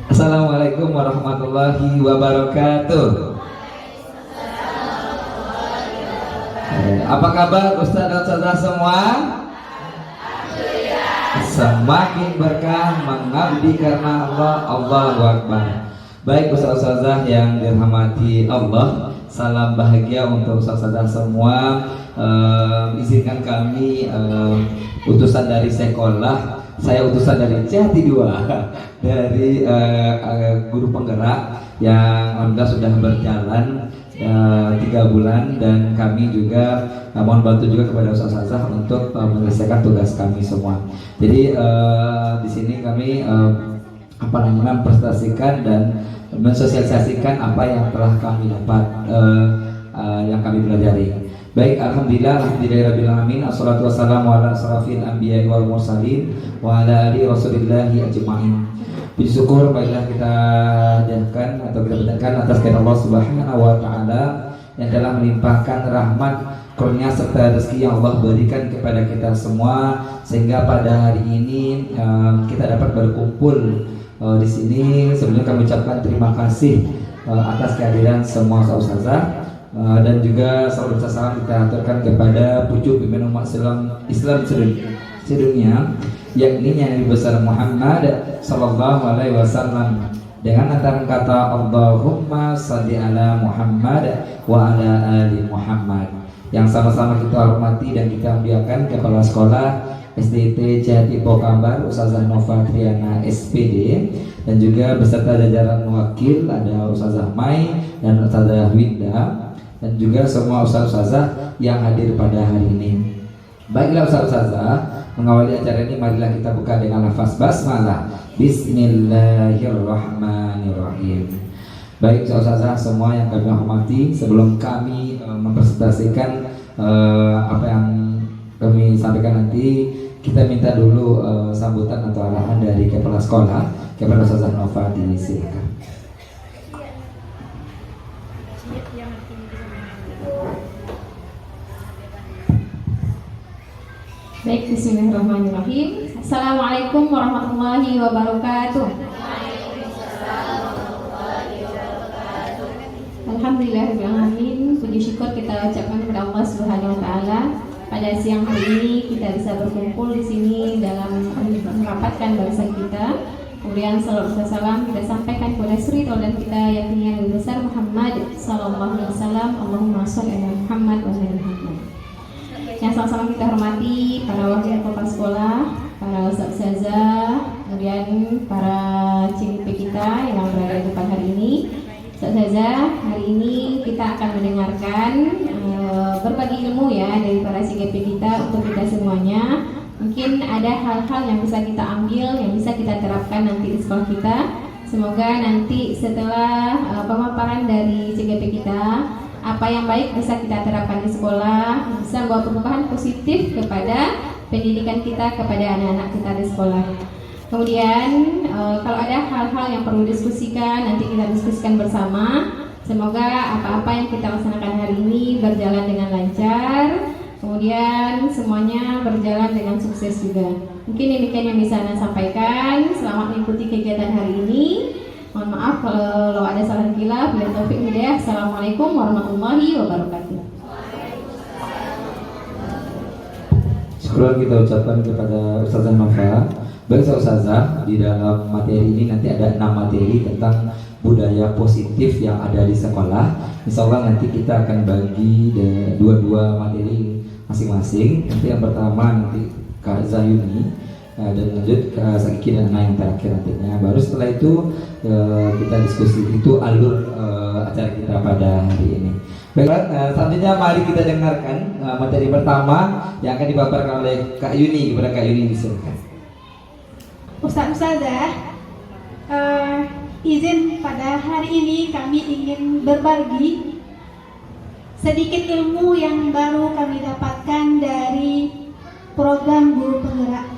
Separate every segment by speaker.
Speaker 1: Assalamualaikum warahmatullahi wabarakatuh. Apa kabar Ustaz dan Ustazah semua? Semakin berkah mengabdi karena Allah. Allahu Akbar. Baik Ustaz-Ustazah yang dirahmati Allah, salam bahagia untuk Ustaz-Ustazah semua. Izinkan kami utusan dari sekolah, saya utusan dari Jati 2 dari guru penggerak yang alhamdulillah sudah berjalan 3 bulan, dan kami juga mohon bantu juga kepada Ustazah untuk menyelesaikan tugas kami semua. Jadi di sini kami mempresentasikan dan mensosialisasikan apa yang telah kami dapat, yang kami pelajari. Baik, alhamdulillahirabbil alamin, assalatu wassalamu ala asrafil anbiya'i wal mursalin wa ala alihi rasulillahi ajma'in. Puji syukur baiklah kita hadirkan atau kita berikan atas kehendak Allah Subhanahu wa taala yang telah melimpahkan rahmat, karunia serta rezeki yang Allah berikan kepada kita semua, sehingga pada hari ini kita dapat berkumpul di sini. Sebelumnya kami ucapkan terima kasih atas kehadiran semua ustazah, dan juga salam salam kita aturkan kepada pucuk pimpinan umat Islam sedunia, yakni Nabi besar Muhammad sallallahu alaihi wasallam, dengan antara kata Allahumma shalli ala Muhammad wa ala ali Muhammad, yang sama-sama kita hormati dan kita muliakan Kepala Sekolah SDT Jati Pokambar Ustazah Nova Triana SPD, dan juga beserta jajaran wakil ada Ustazah Mai dan Ustazah Winda, dan juga semua ustazah yang hadir pada hari ini. Baiklah ustazah, mengawali acara ini marilah kita buka dengan lafaz basmalah. Bismillahirrahmanirrahim. Baik ustazah semua yang kami hormati, sebelum kami mempresentasikan apa yang kami sampaikan nanti, kita minta dulu sambutan atau arahan dari kepala sekolah kepada Ustazah Nova, disilakan.
Speaker 2: Baik, bismillahirrahmanirrahim. Assalamualaikum warahmatullahi wabarakatuh. Alhamdulillahirrahmanirrahim. Puji syukur kita ucapkan kepada Allah Subhanahu wa taala. Pada siang hari ini kita bisa berkumpul di sini dalam merapatkan bangsa kita. Kemudian salam kita sampaikan kepada suri teladan kita yakni Nabi besar Muhammad sallallahu alaihi wasallam. Allahumma shalli ala Muhammad wa ala Muhammad. Yang sama-sama kita hormati para wakil kepala sekolah, para ustazah, kemudian para CGP kita yang berada di depan hari ini. Ustazah, hari ini kita akan mendengarkan berbagi ilmu ya dari para CGP kita untuk kita semuanya. Mungkin ada hal-hal yang bisa kita ambil, yang bisa kita terapkan nanti di sekolah kita. Semoga nanti setelah pemaparan dari CGP kita, apa yang baik bisa kita terapkan di sekolah, bisa membawa perubahan positif kepada pendidikan kita, kepada anak-anak kita di sekolah. Kemudian kalau ada hal-hal yang perlu diskusikan, nanti kita diskusikan bersama. Semoga apa-apa yang kita laksanakan hari ini berjalan dengan lancar, kemudian semuanya berjalan dengan sukses juga. Mungkin demikian yang bisa Anda sampaikan. Selamat mengikuti kegiatan hari ini. Mohon maaf kalau ada salah khilaf. Bila taufik hidayah. Assalamualaikum warahmatullahi wabarakatuh.
Speaker 1: Syukur kita ucapkan kepada Ustazah Nova. Baik Ustazah, di dalam materi ini nanti ada 6 materi tentang budaya positif yang ada di sekolah. Insya Allah nanti kita akan bagi dua materi masing-masing. Nanti yang pertama nanti Kak Zayuni, dan lanjut ke Sakiki dan Ana yang terakhir nantinya. Baru setelah itu kita diskusi itu alur acara kita pada hari ini. Baiklah, selanjutnya mari kita dengarkan materi pertama yang akan dipaparkan oleh Kak Yuni. Kepada Kak Yuni disilakan.
Speaker 3: Ustazah, izin pada hari ini kami ingin berbagi sedikit ilmu yang baru kami dapatkan dari program guru penggerak.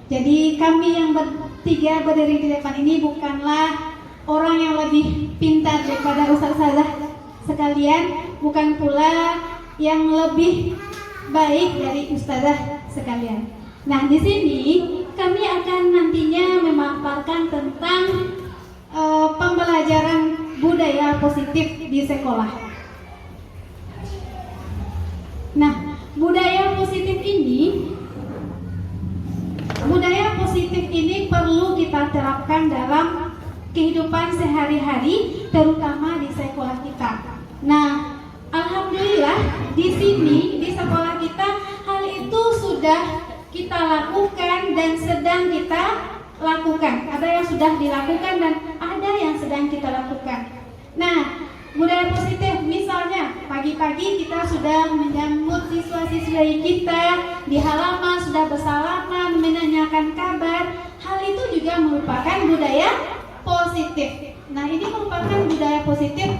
Speaker 3: Jadi kami yang bertiga berdiri di depan ini bukanlah orang yang lebih pintar daripada ustazah sekalian, bukan pula yang lebih baik dari ustazah sekalian. Nah, di sini kami akan nantinya memaparkan tentang pembelajaran budaya positif di sekolah. Nah, budaya positif ini perlu kita terapkan dalam kehidupan sehari-hari, terutama di sekolah kita. Nah, alhamdulillah di sini di sekolah kita hal itu sudah kita lakukan dan sedang kita lakukan. Ada yang sudah dilakukan dan ada yang sedang kita lakukan. Nah, budaya positif misalnya pagi-pagi kita sudah menyambut siswa-siswa kita di halaman, sudah bersalaman, menanyakan kabar. Hal itu juga merupakan budaya positif. Nah, ini merupakan budaya positif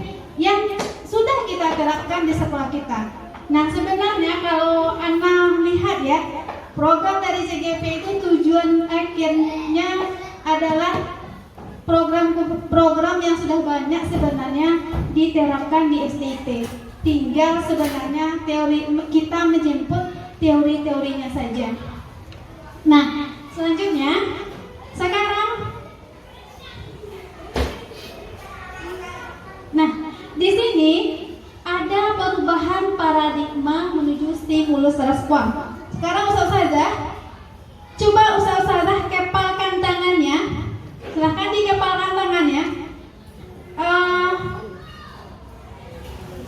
Speaker 3: yang sudah kita terapkan di sekolah kita. Nah, sebenarnya kalau Ana lihat ya, program dari CGP itu tujuan akhirnya adalah program yang sudah banyak sebenarnya diterapkan di STIT. Tinggal sebenarnya teori kita menjemput teori-teorinya saja. Nah, selanjutnya di sini ada perubahan paradigma menuju stimulus respon. Sekarang coba Ustazah kepalkan tangannya. Silahkan dikepalkan tangannya.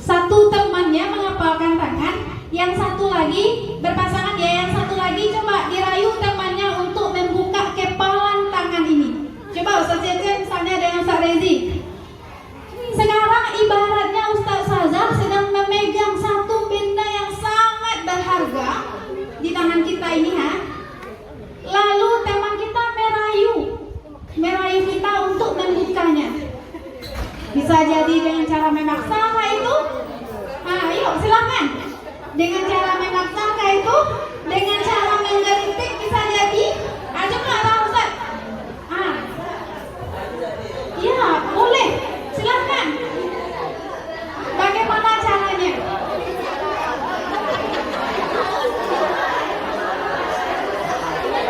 Speaker 3: Satu temannya mengepalkan tangan, yang satu lagi berpasangan ya, yang satu lagi coba dirayu temannya untuk membuka kepalan tangan ini. Coba Ustazah, misalnya dengan Ustaz Rezi. Sekarang ibaratnya Ustazah sedang memegang satu benda yang sangat berharga di tangan kita ini Lalu teman kita merayu kita untuk membukanya. Bisa jadi dengan cara memaksa itu. Ayo silakan. Dengan cara memaksa itu, dengan cara menggelitik bisa jadi. Coba Ustaz. Ya, boleh. Silakan. Bagaimana caranya?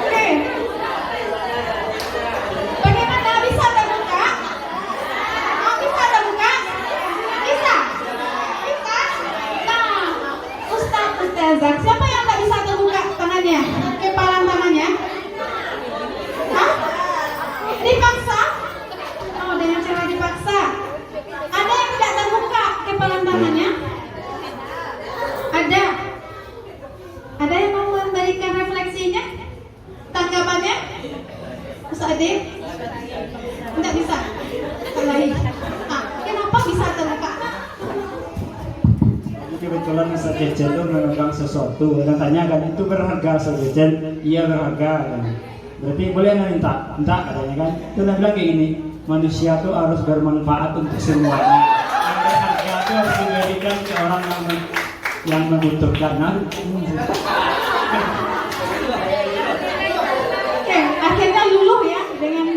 Speaker 3: Oke. Bagaimana bisa terbuka? Bisa terbuka? Bisa. Nah, Ustazah, siapa yang tak bisa terbuka tangannya? Kepalan tangannya? Dipaksa? Dengan cara dipaksa. Ada yang tidak terbuka kepalan tangannya? Ada yang mau memberikan refleksinya? Tanggapannya? Ustaz Ade? Tidak bisa. Kenapa bisa terbuka?
Speaker 4: Kebetulan Ustaz Cecen itu memegang sesuatu dan tanyakan itu berharga Ustaz Cecen. Iya berharga kan. Berarti boleh minta katanya kan. Itu dia bilang kayak gini, manusia itu harus bermanfaat untuk semuanya. Yang berharga itu harus diberikan ke orang yang membutuhkan.
Speaker 3: Oke, akhirnya luluh ya dengan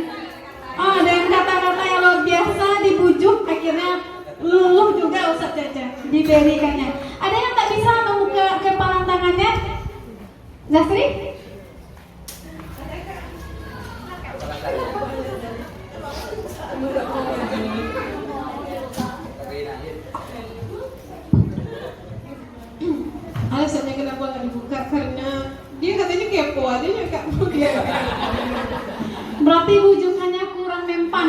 Speaker 3: kata-kata yang luar biasa dibujuk, akhirnya luluh juga Ustaz Caca diberikannya. Ada yang tak bisa membuka kepalan tangannya? Zasri?
Speaker 5: Alasannya kenapa nggak dibuka karena dia katanya kepo aja ya Kak.
Speaker 3: Berarti bujukannya kurang mempan.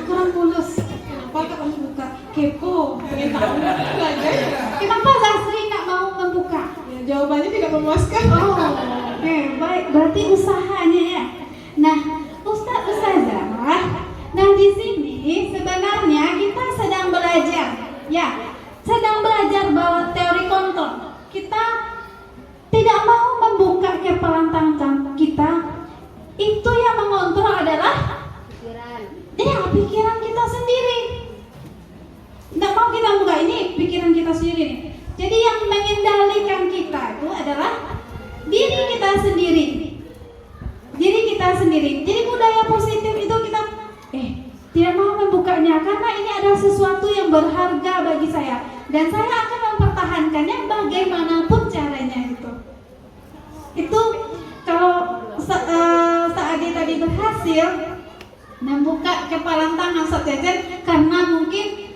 Speaker 3: Kurang mulus.
Speaker 5: Kenapa Kak harus buka? Kepo, pengen tahu belajar.
Speaker 3: Kenapa Zasri nggak mau membuka?
Speaker 5: Ya, jawabannya tidak memuaskan.
Speaker 3: Oke, baik. Berarti usahanya ya. Nah, Ustazah. Nah, di sini sebenarnya kita sedang belajar. Ya, sedang belajar bahwa teori kontrol. Kita tidak mau membuka kepalan tangan kita. Itu yang mengontrol adalah pikiran kita sendiri. Tidak mau kita buka, ini pikiran kita sendiri. Jadi yang mengendalikan kita itu adalah diri kita sendiri. Jadi budaya positif itu kita tidak mau membukanya karena ini adalah sesuatu yang berharga bagi saya dan saya akan mempertahankannya bagaimanapun caranya itu. Itu kalau Saadi tadi berhasil membuka kepala tangan sejajar karena mungkin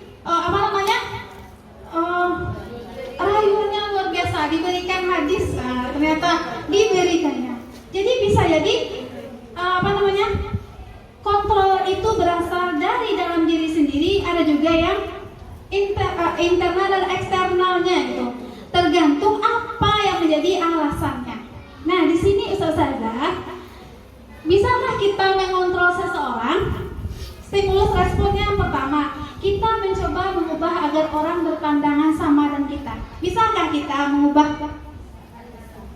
Speaker 3: rayuannya luar biasa, diberikan hadis, ternyata diberikannya. Jadi bisa jadi kontrol itu berasal dari dalam diri sendiri, ada juga yang internal dan eksternalnya itu. Tergantung apa yang menjadi alasannya. Nah, di sini Ustazah, bisakah kita mengontrol seseorang? Stimulus responnya yang pertama, kita mencoba mengubah agar orang berpandangan sama dengan kita. Bisakah kita mengubah?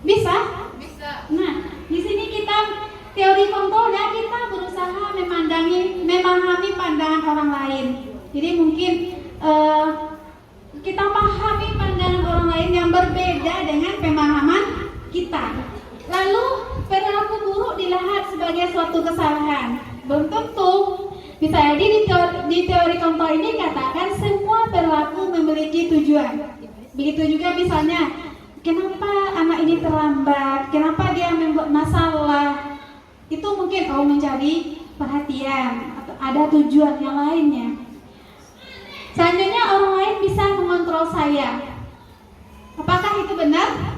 Speaker 3: Bisa?
Speaker 5: Bisa.
Speaker 3: Nah, di sini kita teori kontrolnya kita berusaha memahami pandangan orang lain. Jadi mungkin kita pahami pandangan orang lain yang berbeda dengan pemahaman kita. Lalu perilaku buruk dilihat sebagai suatu kesalahan. Belum tentu. Bisa jadi di teori kontrol ini katakan semua perilaku memiliki tujuan. Begitu juga misalnya, kenapa anak ini terlambat, kenapa dia membuat masalah, itu mungkin mencari perhatian atau ada tujuan yang lainnya. Selanjutnya orang lain bisa mengontrol saya. Apakah itu benar?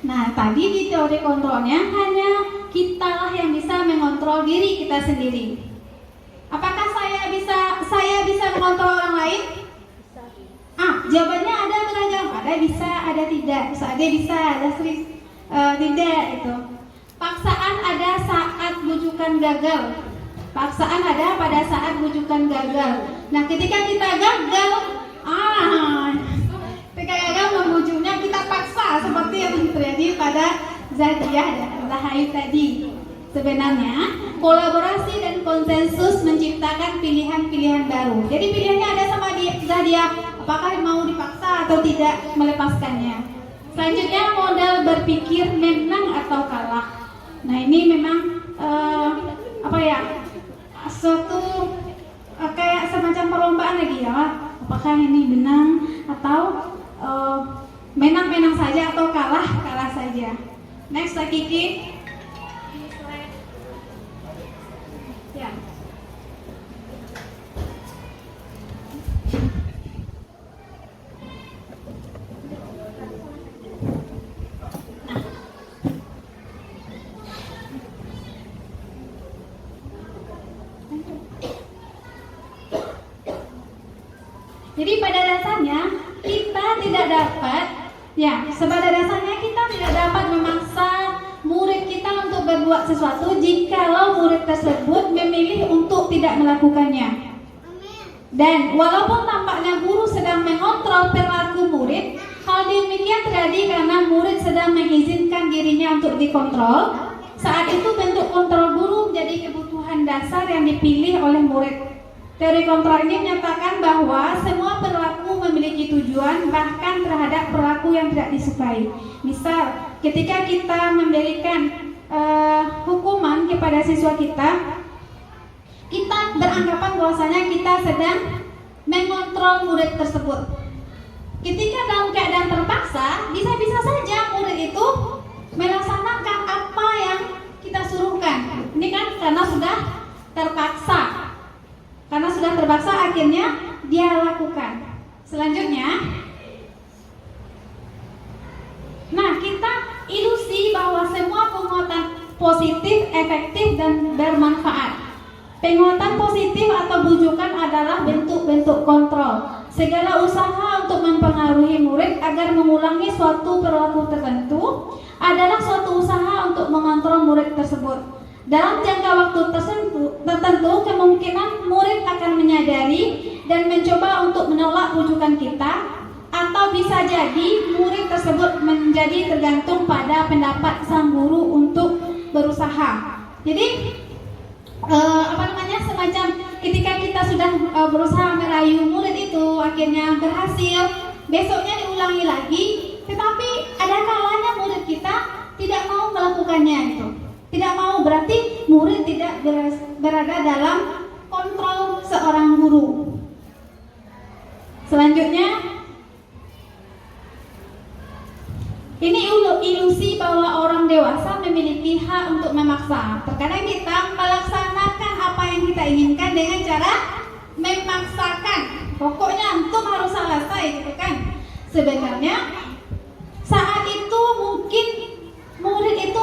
Speaker 3: Nah, tadi di teori kontrolnya hanya kitalah yang bisa mengontrol diri kita sendiri. Apakah saya bisa mengontrol orang lain? Jawabannya ada beragam. Ada bisa, ada tidak. Ada bisa, ada tidak itu. Paksaan ada saat bujukan gagal. Paksaan ada pada saat bujukan gagal. Nah, ketika kita gagal, ketika gagal membujuknya kita paksa seperti yang terjadi pada Zadiah dan Rahayu tadi. Sebenarnya kolaborasi dan konsensus menciptakan pilihan-pilihan baru. Jadi pilihannya ada sama Zadiah, apakah mau dipaksa atau tidak melepaskannya. Selanjutnya modal berpikir menang atau kalah. Nah, ini memang suatu kayak semacam perlombaan lagi ya. Apakah ini menang atau menang saja atau kalah saja. Next, Kiki. Ya. Jadi pada dasarnya kita tidak dapat, kita tidak dapat memaksa murid kita untuk berbuat sesuatu jikalau murid tersebut memilih untuk tidak melakukannya. Dan walaupun tampaknya guru sedang mengontrol perilaku murid, hal demikian terjadi karena murid sedang mengizinkan dirinya untuk dikontrol. Saat itu bentuk kontrol guru menjadi kebutuhan dasar yang dipilih oleh murid. Teori kontrol ini menyatakan bahwa semua perilaku memiliki tujuan, bahkan terhadap perilaku yang tidak disukai. Misal, ketika kita memberikan hukuman kepada siswa kita beranggapan bahwasanya kita sedang mengontrol murid tersebut. Ketika dalam keadaan terpaksa, bisa-bisa saja murid itu melaksanakan apa yang kita suruhkan. Ini kan karena sudah terpaksa. Karena sudah terpaksa akhirnya dia lakukan. Selanjutnya, kita ilusi bahwa semua penguatan positif, efektif dan bermanfaat. Penguatan positif atau bujukan adalah bentuk-bentuk kontrol. Segala usaha untuk mempengaruhi murid agar mengulangi suatu perilaku tertentu adalah suatu usaha untuk mengontrol murid tersebut. Dalam jangka waktu tertentu, kemungkinan murid akan menyadari dan mencoba untuk menolak bujukan kita, atau bisa jadi murid tersebut menjadi tergantung pada pendapat sang guru untuk berusaha. Jadi, semacam ketika kita sudah berusaha merayu murid itu akhirnya berhasil, besoknya diulangi lagi, tetapi ada kalanya murid kita tidak mau melakukannya itu. Tidak mau, berarti murid tidak berada dalam kontrol seorang guru. Selanjutnya, ini ilusi bahwa orang dewasa memiliki hak untuk memaksa. Terkadang kita melaksanakan yang kita inginkan dengan cara memaksakan. Pokoknya antum harus selesai gitu kan. Sebenarnya saat itu mungkin murid itu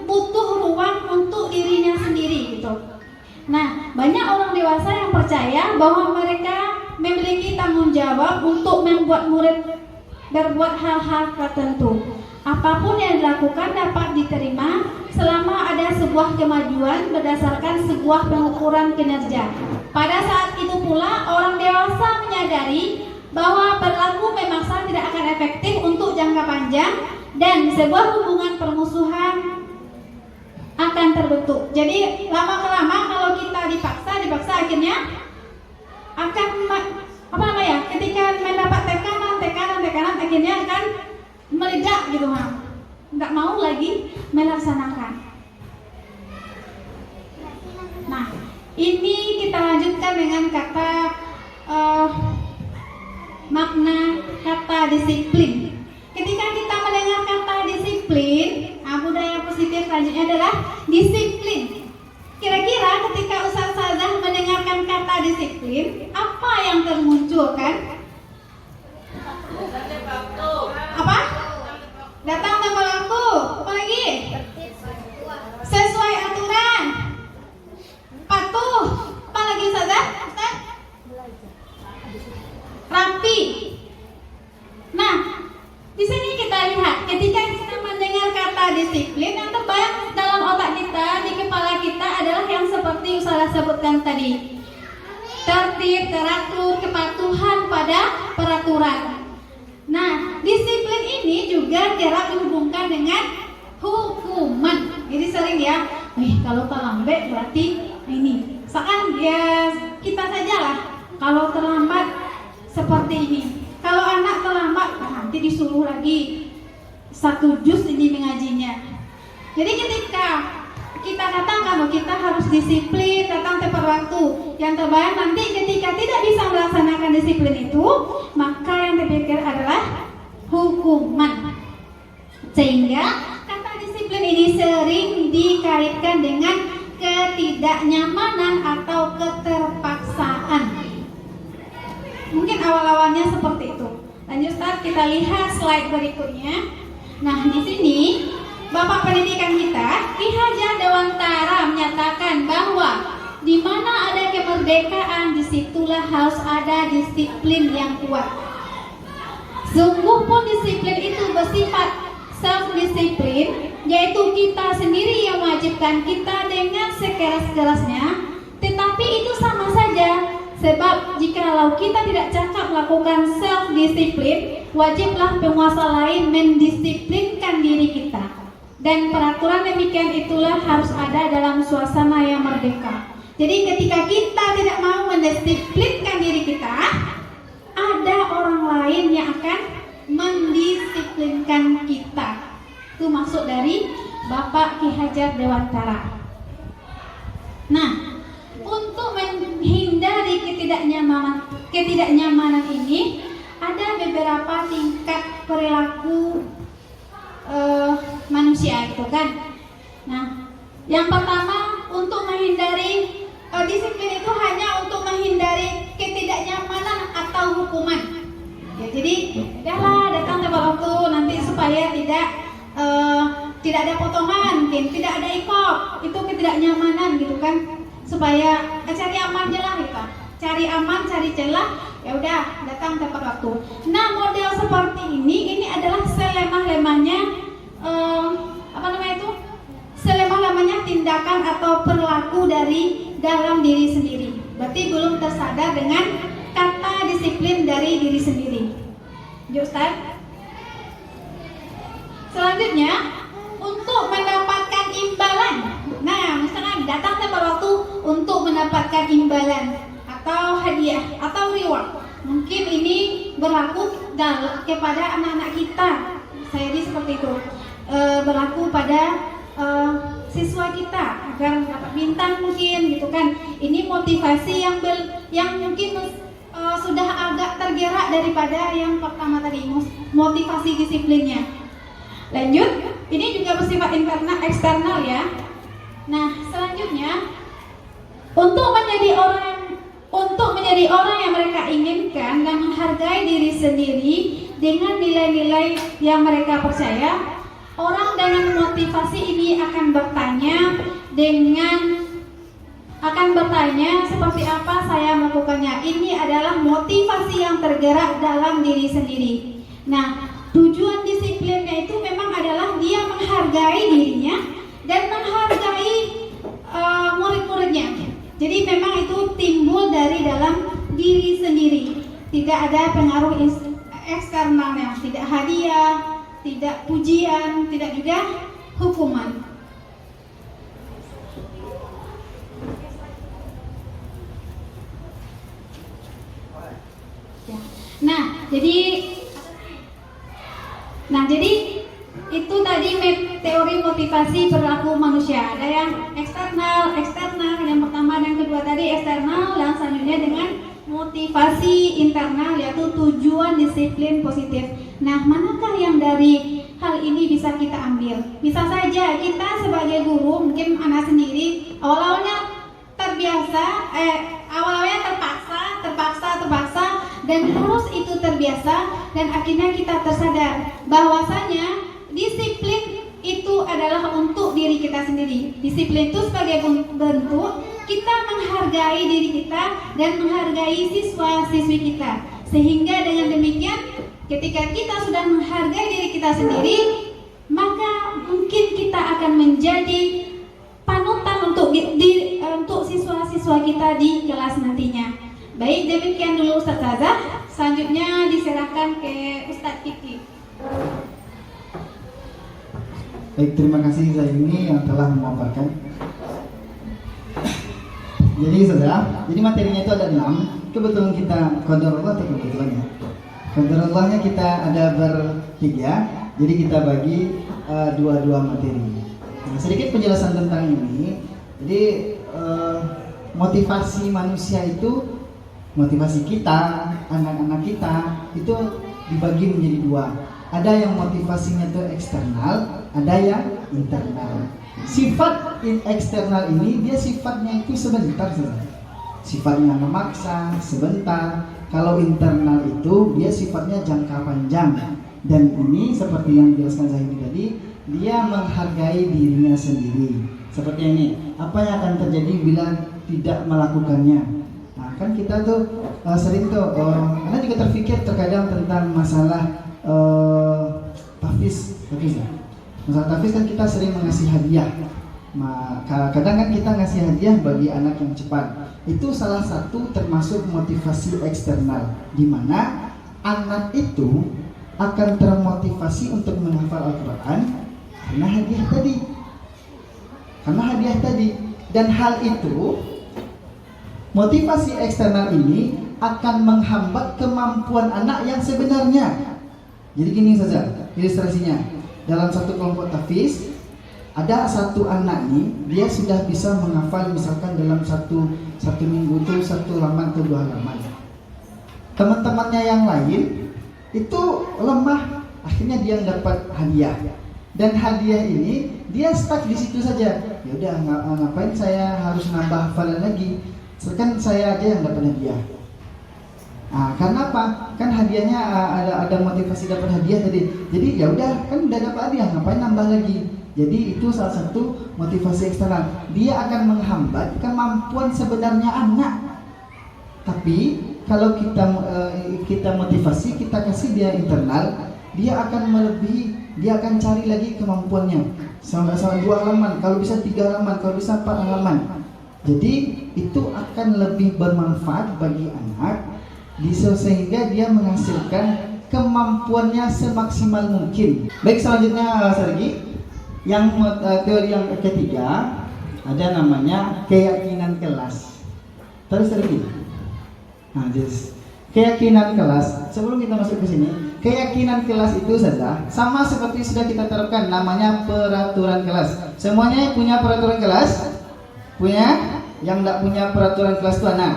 Speaker 3: butuh ruang untuk dirinya sendiri gitu. Nah, banyak orang dewasa yang percaya bahwa mereka memiliki tanggung jawab untuk membuat murid berbuat hal-hal tertentu. Apapun yang dilakukan dapat diterima selama ada sebuah kemajuan berdasarkan sebuah pengukuran kinerja. Pada saat itu pula orang dewasa menyadari bahwa berlaku memaksa tidak akan efektif untuk jangka panjang dan sebuah hubungan permusuhan akan terbentuk. Jadi lama-kelama kalau kita dipaksa akhirnya akan ketika mendapat tekanan akhirnya akan meledak gitu, nggak mau lagi melaksanakan. Nah, ini kita lanjutkan dengan kata makna kata disiplin. Ketika kita mendengar kata disiplin, budaya positif selanjutnya adalah disiplin. Kira-kira ketika ustazah mendengarkan kata disiplin, apa yang termunculkan? Apa? Datang tepat waktu. Apa lagi? Sesuai aturan. Patuh. Apa lagi ustazah? Rapi. Nah, di sini kita lihat ketika kita mendengar kata disiplin, yang terbayang dalam otak kita, di kepala kita adalah yang seperti ustazah sebutkan tadi. Tertib, teratur, kepatuhan pada peraturan. Nah, disiplin ini juga kerap dihubungkan dengan hukuman. Jadi sering ya, kalau terlambat berarti ini. Misalkan ya kita sajalah, kalau terlambat seperti ini. Kalau anak terlambat, nanti disuruh lagi 1 juz ini mengajinya. Jadi ketika kita katakan kita harus disiplin, datang tepat waktu, yang terbayang nanti ketika tidak bisa melaksanakan disiplin itu, maka yang terpikir adalah hukuman. Sehingga kata disiplin ini sering dikaitkan dengan ketidaknyamanan atau keterpaksaan. Mungkin awal-awalnya seperti itu. Lanjut Ustaz, kita lihat slide berikutnya. Nah, di sini Bapak Pendidikan kita, Ki Hajar Dewantara menyatakan bahwa di mana ada kemerdekaan, disitulah harus ada disiplin yang kuat. Sungguh pun disiplin itu bersifat self-disiplin, yaitu kita sendiri yang mewajibkan kita dengan sekeras-kerasnya. Tetapi itu sama saja, sebab jikalau kita tidak cakap melakukan self-disiplin, wajiblah penguasa lain mendisiplinkan diri kita. Dan peraturan demikian itulah harus ada dalam suasana yang merdeka. Jadi ketika kita tidak mau mendisiplinkan diri kita, ada orang lain yang akan mendisiplinkan kita. Itu maksud dari Bapak Ki Hajar Dewantara. Nah, untuk menghindari ketidaknyamanan ini, ada beberapa tingkat perilaku manusia itu kan. Nah, yang pertama untuk menghindari disiplin itu hanya untuk menghindari ketidaknyamanan atau hukuman. Ya, jadi udahlah datang tepat waktu nanti supaya tidak ada potongan, mungkin tidak ada ikop, itu ketidaknyamanan gitu kan. Supaya cari aman aja lah gitu. Cari aman, cari celah, ya udah datang tepat waktu. Nah, model seperti ini adalah selemah-lemahnya selemah-lemahnya tindakan atau perilaku dari dalam diri sendiri. Berarti belum tersadar dengan kata disiplin dari diri sendiri. Ya Ustaz. Selanjutnya, untuk mendapatkan imbalan. Nah, misalkan datang tepat waktu untuk mendapatkan imbalan atau hadiah atau reward. Mungkin ini berlaku kepada anak-anak kita. Saya di seperti itu. Berlaku pada siswa kita agar dapat bintang mungkin gitu kan. Ini motivasi yang mungkin sudah agak tergerak daripada yang pertama tadi, motivasi disiplinnya. Lanjut, ini juga bersifat internal eksternal ya. Nah, selanjutnya untuk menjadi orang yang mereka inginkan dan menghargai diri sendiri dengan nilai-nilai yang mereka percaya, orang dengan motivasi ini akan bertanya seperti apa saya melakukannya. Ini adalah motivasi yang tergerak dalam diri sendiri. Nah, tujuan disiplinnya itu memang adalah dia menghargai dirinya dan menghargai murid-muridnya. Jadi memang itu timbul dari dalam diri sendiri. Tidak ada pengaruh eksternalnya, tidak hadiah, tidak pujian, tidak juga hukuman. Nah, jadi itu tadi teori motivasi perilaku manusia. Ada yang eksternal, yang pertama dan kedua tadi eksternal, dan selanjutnya dengan motivasi internal yaitu tujuan disiplin positif. Nah, manakah yang dari hal ini bisa kita ambil? Bisa saja kita sebagai guru, mungkin anak sendiri awalnya terpaksa dan terus itu terbiasa dan akhirnya kita tersadar bahwasanya disiplin itu adalah untuk diri kita sendiri. Disiplin itu sebagai bentuk kita menghargai diri kita dan menghargai siswa-siswi kita. Sehingga dengan demikian ketika kita sudah menghargai diri kita sendiri, maka mungkin kita akan menjadi panutan untuk siswa-siswa kita di kelas nantinya. Baik, demikian dulu Ustaz Zazah. Selanjutnya diserahkan ke Ustadz Kiki.
Speaker 6: Baik, terima kasih Zaini yang telah memaparkan. Jadi saudara, jadi materinya itu ada 6. Kebetulan kita qadarullah atau kebetulannya. Qadarullahnya kita ada bertiga. Jadi kita bagi dua materi. Nah, sedikit penjelasan tentang ini. Jadi motivasi manusia itu, motivasi kita, anak-anak kita itu dibagi menjadi 2. Ada yang motivasinya itu eksternal, ada yang internal. Sifat eksternal ini dia sifatnya itu sebentar saja. Sifatnya memaksa sebentar. Kalau internal itu dia sifatnya jangka panjang. Dan ini seperti yang dijelaskan Zahidi tadi, dia menghargai dirinya sendiri. Seperti ini, apa yang akan terjadi bila tidak melakukannya? Nah, kan kita tuh sering tuh, karena juga terpikir terkadang tentang masalah tahfiz ya. Masalah tahfiz kan kita sering mengasih hadiah. Kadang kan kita ngasih hadiah bagi anak yang cepat. Itu salah satu termasuk motivasi eksternal, di mana anak itu akan termotivasi untuk menghafal Al-Quran karena hadiah tadi. Dan hal itu, motivasi eksternal ini akan menghambat kemampuan anak yang sebenarnya. Jadi gini saja ilustrasinya. Dalam satu kelompok tahfiz, ada satu anak nih, dia sudah bisa menghafal misalkan dalam satu minggu itu 1 halaman atau 2 halaman. Teman-temannya yang lain itu lemah, akhirnya dia dapat hadiah. Dan hadiah ini dia stuck di situ saja. Ya udah, ngapain saya harus nambah hafalan lagi? Kan saya aja yang dapat hadiah. Nah, karena apa? Kan hadiahnya ada motivasi dapat hadiah tadi. Jadi ya udah, kan udah dapat hadiah, ngapain nambah lagi? Jadi itu salah satu motivasi eksternal. Dia akan menghambat kemampuan sebenarnya anak. Tapi kalau kita motivasi, kita kasih dia internal, dia akan melebihi, dia akan cari lagi kemampuannya. Sampai 2 halaman, kalau bisa 3 halaman, kalau bisa 4 halaman. Jadi itu akan lebih bermanfaat bagi anak, sehingga dia menghasilkan kemampuannya semaksimal mungkin. Baik, selanjutnya Sergi, yang teori yang ketiga ada namanya keyakinan kelas. Terus Sergi. Nah, keyakinan kelas. Sebelum kita masuk ke sini, keyakinan kelas itu saja sama seperti sudah kita terapkan, namanya peraturan kelas. Semuanya punya peraturan kelas? Punya? Yang tidak punya peraturan kelas itu anak.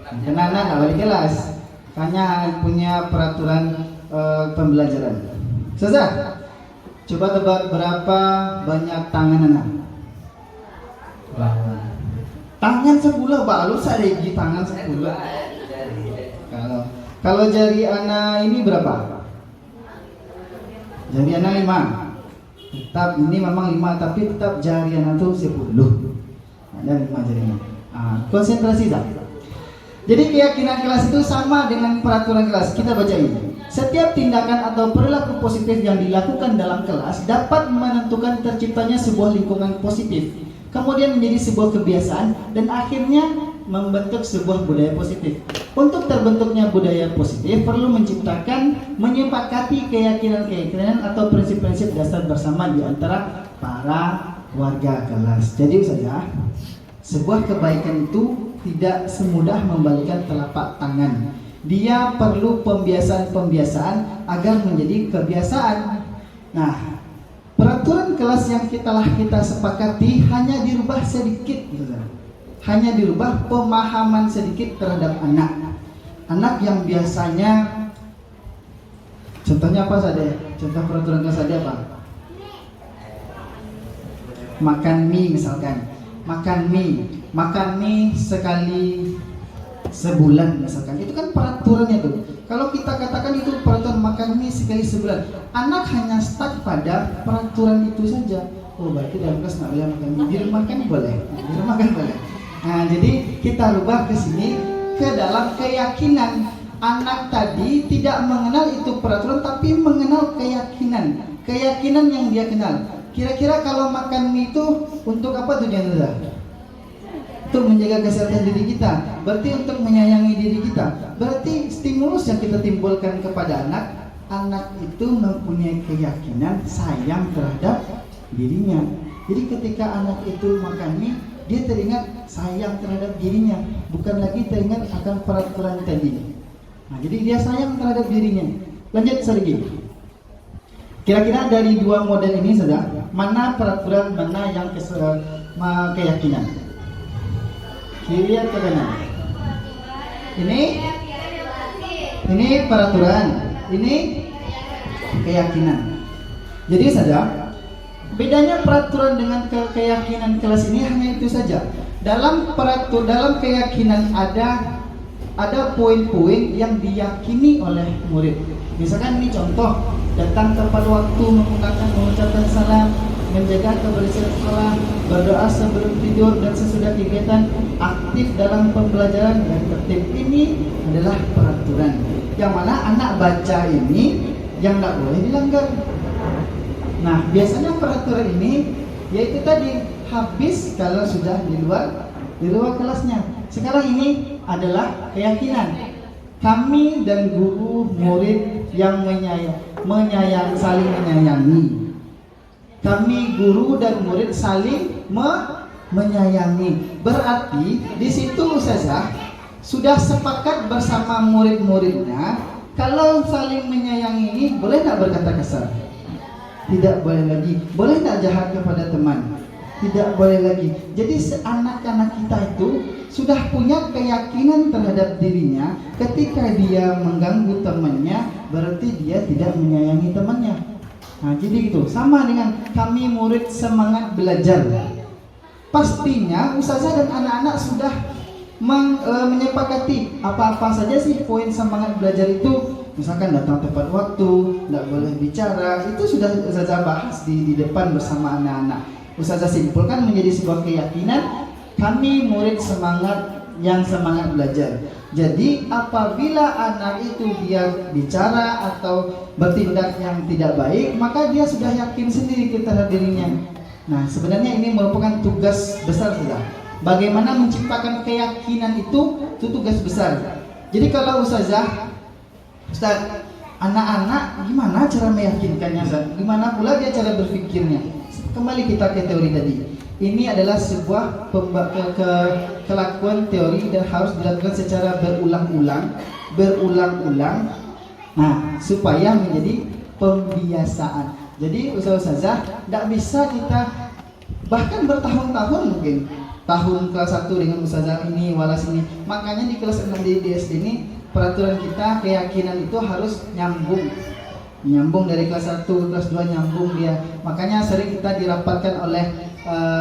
Speaker 6: Karena anak tidak balik kelas, hanya punya peraturan pembelajaran. Selesai? Coba tebak berapa banyak tangan anak? Tangan 10 baru sadegi tangan 10. Kalau jari anak ini berapa? Jari anak 5. Tetap ini memang 5 tapi tetap jari anak tuh 10. Ada 5 jarinya. Konsentrasi dah. Jadi keyakinan kelas itu sama dengan peraturan kelas. Kita baca ini. Setiap tindakan atau perilaku positif yang dilakukan dalam kelas dapat menentukan terciptanya sebuah lingkungan positif, kemudian menjadi sebuah kebiasaan dan akhirnya membentuk sebuah budaya positif. Untuk terbentuknya budaya positif perlu menyepakati keyakinan-keyakinan atau prinsip-prinsip dasar bersama di antara para warga kelas. Jadi saja sebuah kebaikan itu tidak semudah membalikan telapak tangan. Dia perlu pembiasaan-pembiasaan agar menjadi kebiasaan. Nah, peraturan kelas yang kita sepakati hanya dirubah sedikit, hanya dirubah pemahaman sedikit terhadap anak yang biasanya, contohnya apa saja? Contoh peraturan kelas saja apa? Makan mie misalkan, makan mie sekali sebulan misalkan, itu kan peraturannya tuh. Kalau kita katakan itu peraturan makan mie sekali sebulan, anak hanya stuck pada peraturan itu saja. Oh berarti dalam kelas nggak boleh makan mie, di rumah kan boleh, di rumah kan boleh. Nah jadi kita rubah ke sini ke dalam keyakinan. Anak tadi tidak mengenal itu peraturan tapi mengenal keyakinan yang dia kenal. Kira-kira kalau makan mie itu untuk apa tujuannya? Untuk menjaga kesehatan diri kita, berarti untuk menyayangi diri kita. Berarti stimulus yang kita timbulkan kepada anak itu mempunyai keyakinan sayang terhadap dirinya. Jadi ketika anak itu makan mie, dia teringat sayang terhadap dirinya, bukan lagi teringat akan peraturan tadi. Nah, jadi dia sayang terhadap dirinya. Lanjut lagi. Kira-kira dari dua model ini saja, mana peraturan, mana yang keyakinan? Kiri atau kanan? Ini peraturan, ini keyakinan. Jadi saja bedanya peraturan dengan keyakinan kelas ini hanya itu saja. Dalam keyakinan ada poin-poin yang diyakini oleh murid. Misalkan ini contoh, datang tepat waktu, mengucapkan salam, menjaga kebersihan sekolah, berdoa sebelum tidur dan sesudah kegiatan, aktif dalam pembelajaran dan tertib. Ini adalah peraturan yang mana anak baca ini yang tidak boleh dilanggar. Nah biasanya peraturan ini yaitu tadi habis kalau sudah di luar kelasnya. Sekarang ini adalah keyakinan. Kami dan guru murid yang saling menyayangi. Kami guru dan murid saling menyayangi. Berarti di situ saja sudah sepakat bersama murid-muridnya kalau saling menyayangi ini boleh tak berkata kasar? Tidak boleh lagi. Boleh tak jahat kepada teman? Tidak boleh lagi. Jadi anak-anak kita itu sudah punya keyakinan terhadap dirinya. Ketika dia mengganggu temannya, berarti dia tidak menyayangi temannya. Nah jadi gitu, sama dengan kami murid semangat belajar. Pastinya ustazah dan anak-anak sudah menyepakati apa-apa saja sih poin semangat belajar itu. Misalkan datang tepat waktu, tidak boleh bicara, itu sudah ustazah bahas di depan bersama anak-anak. Ustazah simpulkan menjadi sebuah keyakinan kami murid semangat belajar. Jadi apabila anak itu dia bicara atau bertindak yang tidak baik, maka dia sudah yakin sendiri terhadap dirinya. Nah sebenarnya ini merupakan tugas besar sudah. Bagaimana menciptakan keyakinan itu tugas besar. Jadi kalau Ustaz, anak-anak gimana cara meyakinkannya, Ustaz? Gimana pula dia cara berpikirnya? Kembali kita ke teori tadi. Ini adalah sebuah kelakuan teori dan harus dilakukan secara berulang-ulang. Nah, supaya menjadi pembiasaan. Jadi ustazah tidak bisa kita bahkan bertahun-tahun mungkin tahun kelas 1 dengan ustazah ini walas ini. Makanya di kelas 6 di SD ini peraturan kita keyakinan itu harus nyambung dari kelas 1 ke kelas 2 nyambung dia. Makanya sering kita dirapatkan oleh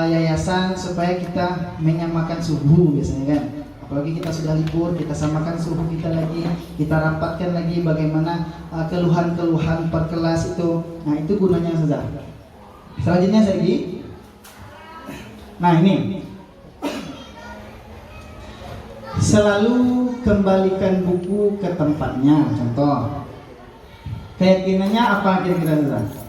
Speaker 6: yayasan supaya kita menyamakan suhu biasanya kan. Apalagi kita sudah libur, kita samakan suhu kita lagi, kita rapatkan lagi bagaimana keluhan-keluhan per kelas itu. Nah itu gunanya saja. Selanjutnya saya lagi. Nah ini, selalu kembalikan buku ke tempatnya. Contoh, keyakinannya apa kira-kira saja?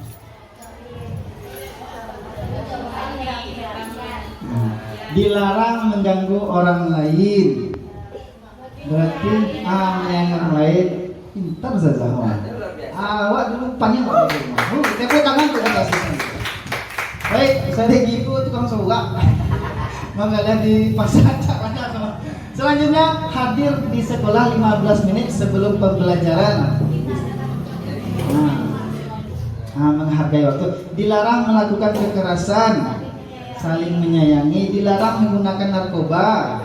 Speaker 6: Dilarang mengganggu orang lain. Berarti yang orang lain pintar saja. Awak dulu panjang kok. Tepuk tangan ke atas. Baik, saya Ibu tukang sorak. Mengalah di pasar caranya. Selanjutnya hadir di sekolah 15 menit sebelum pembelajaran. Menghargai waktu. Dilarang melakukan kekerasan. Saling menyayangi, dilarang menggunakan narkoba.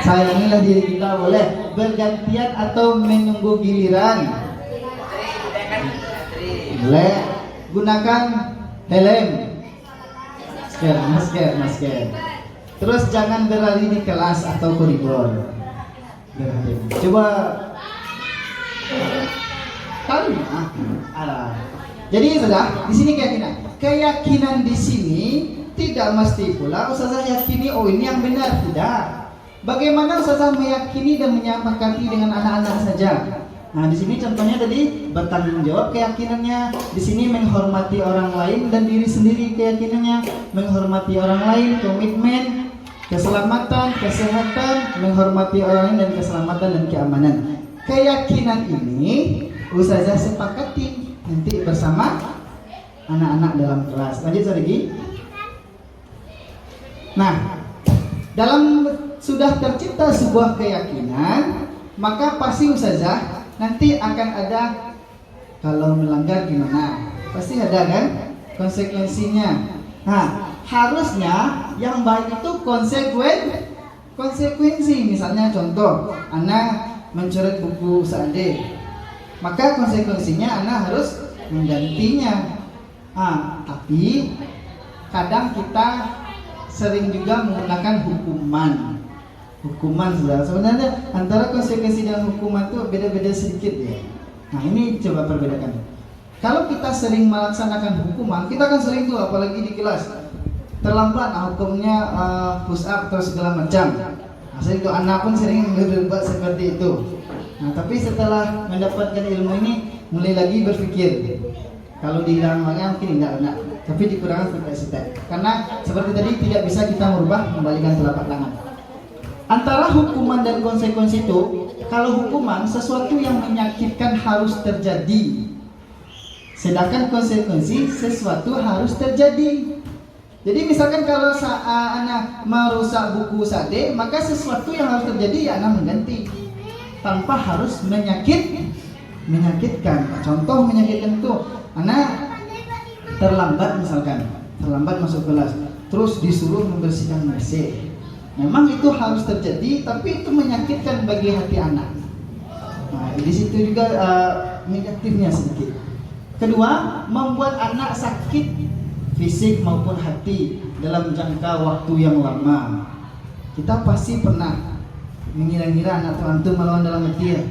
Speaker 6: Sayangilah diri kita, boleh bergantian atau menunggu giliran. Boleh gunakan helm, masker. Terus jangan berlari di kelas atau koridor. Coba tahu Jadi sudah di sini keyakinan di sini tidak mesti pula ustazah yakini oh ini yang benar, tidak. Bagaimana ustazah meyakini dan menyepakati dengan anak-anak saja. Nah di sini contohnya tadi bertanggung jawab keyakinannya, di sini menghormati orang lain dan diri sendiri keyakinannya, menghormati orang lain, komitmen, keselamatan, kesehatan, menghormati orang lain dan keselamatan dan keamanan. Keyakinan ini ustazah sepakati nanti bersama anak-anak dalam kelas. Lanjut lagi. Nah, dalam sudah tercipta sebuah keyakinan, maka pasti ustazah nanti akan ada kalau melanggar gimana. Pasti ada kan konsekuensinya. Nah, harusnya yang baik itu konsekuensi. Misalnya contoh, anak mencoret buku Sa'ade. Maka konsekuensinya anak harus menggantinya. Tapi kadang kita sering juga menggunakan hukuman saudara. Sebenarnya antara konsekuensi dan hukuman itu beda-beda sedikit ya. Nah ini coba perbedakan. Kalau kita sering melaksanakan hukuman, kita kan sering tuh apalagi di kelas terlambat, hukumnya push up atau segala macam. Nah, sering tuh anak pun sering berbuat seperti itu. Nah, tapi setelah mendapatkan ilmu ini mulai lagi berpikir kalau dihilangkan mungkin enggak, tapi dikurangkan step. Karena seperti tadi tidak bisa kita merubah kembalikan telapak tangan. Antara hukuman dan konsekuensi itu, kalau hukuman sesuatu yang menyakitkan harus terjadi, sedangkan konsekuensi sesuatu harus terjadi. Jadi misalkan kalau anak merusak buku Sa'ade, maka sesuatu yang harus terjadi ya anak mengganti tanpa harus menyakitkan. Contoh menyakitkan itu anak terlambat masuk kelas, terus disuruh membersihkan WC. Memang itu harus terjadi, tapi itu menyakitkan bagi hati anak. Nah, di situ juga negatifnya sedikit. Kedua, membuat anak sakit fisik maupun hati dalam jangka waktu yang lama. Kita pasti pernah mengira-ngira anak tuan melawan dalam hati ya.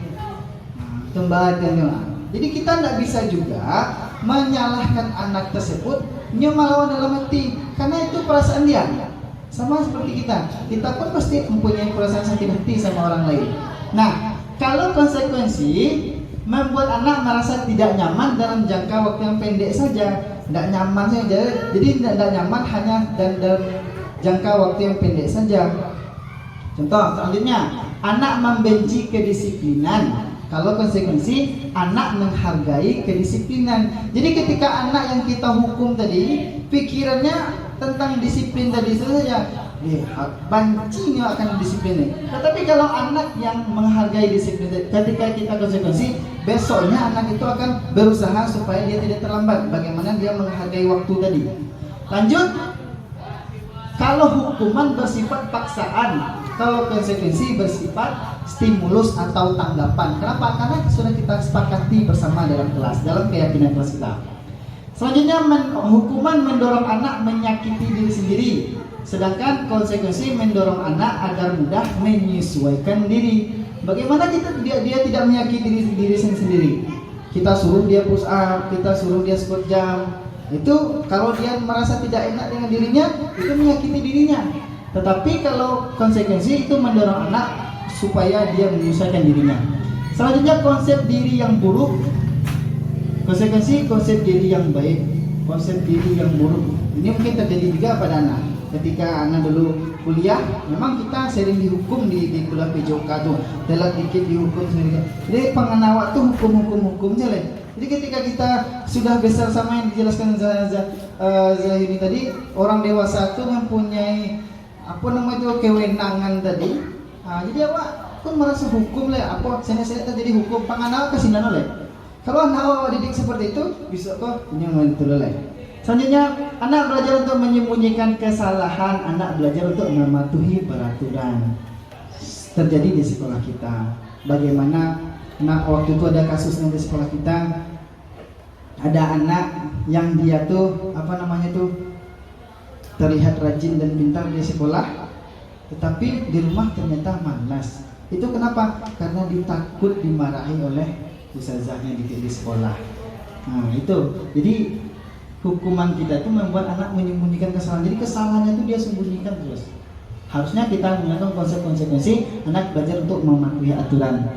Speaker 6: Jadi kita tidak bisa juga menyalahkan anak tersebut melawan dalam hati, karena itu perasaan dia. Sama seperti kita pun pasti mempunyai perasaan sakit hati sama orang lain. Nah, kalau konsekuensi membuat anak merasa tidak nyaman dalam jangka waktu yang pendek saja, tidak nyaman saja. Jadi tidak nyaman hanya dalam jangka waktu yang pendek saja. Contoh selanjutnya, anak membenci kedisiplinan. Kalau konsekuensi, anak menghargai kedisiplinan. Jadi ketika anak yang kita hukum tadi, pikirannya tentang disiplin tadi saja, bencinya akan disiplin. Tetapi kalau anak yang menghargai disiplin, ketika kita konsekuensi, besoknya anak itu akan berusaha supaya dia tidak terlambat. Bagaimana dia menghargai waktu tadi. Lanjut, kalau hukuman bersifat paksaan, kalau konsekuensi bersifat stimulus atau tanggapan. Kenapa? Karena sudah kita sepakati bersama dalam kelas, dalam keyakinan kelas kita. Selanjutnya hukuman mendorong anak menyakiti diri sendiri, sedangkan konsekuensi mendorong anak agar mudah menyesuaikan diri. Bagaimana dia tidak menyakiti diri sendiri? Kita suruh dia push up, kita suruh dia squat jam. Itu kalau dia merasa tidak enak dengan dirinya, itu menyakiti dirinya. Tetapi kalau konsekuensi itu mendorong anak supaya dia menyesuaikan dirinya. Selanjutnya konsep diri yang buruk. Konsekuensi konsep diri yang baik, konsep diri yang buruk. Ini mungkin terjadi juga pada anak. Ketika anak dulu kuliah, memang kita sering dihukum di kuliah PJOK tuh, telat dikit dihukum sendiri. Jadi pengenawat tuh hukumnya lah. Jadi ketika kita sudah besar sama yang dijelaskan Zahini tadi, orang dewasa tuh mempunyai apa namanya itu kewenangan tadi. Jadi awak pun merasa hukum lah. Apa saya terjadi hukum pengenawat kasinan oleh. Kalau anak awak didik seperti itu, bisa kok ini mentulai. Selanjutnya, anak belajar untuk menyembunyikan kesalahan, anak belajar untuk mematuhi peraturan. Terjadi di sekolah kita. Bagaimana? Nah, waktu itu ada kasusnya di sekolah kita. Ada anak yang dia tuh terlihat rajin dan pintar di sekolah, tetapi di rumah ternyata malas. Itu kenapa? Karena dia takut dimarahi oleh ustazahnya di sekolah. Nah itu, jadi hukuman kita itu membuat anak menyembunyikan kesalahan. Jadi kesalahannya itu dia sembunyikan terus. Harusnya kita menggunakan konsekuensi anak belajar untuk mematuhi aturan.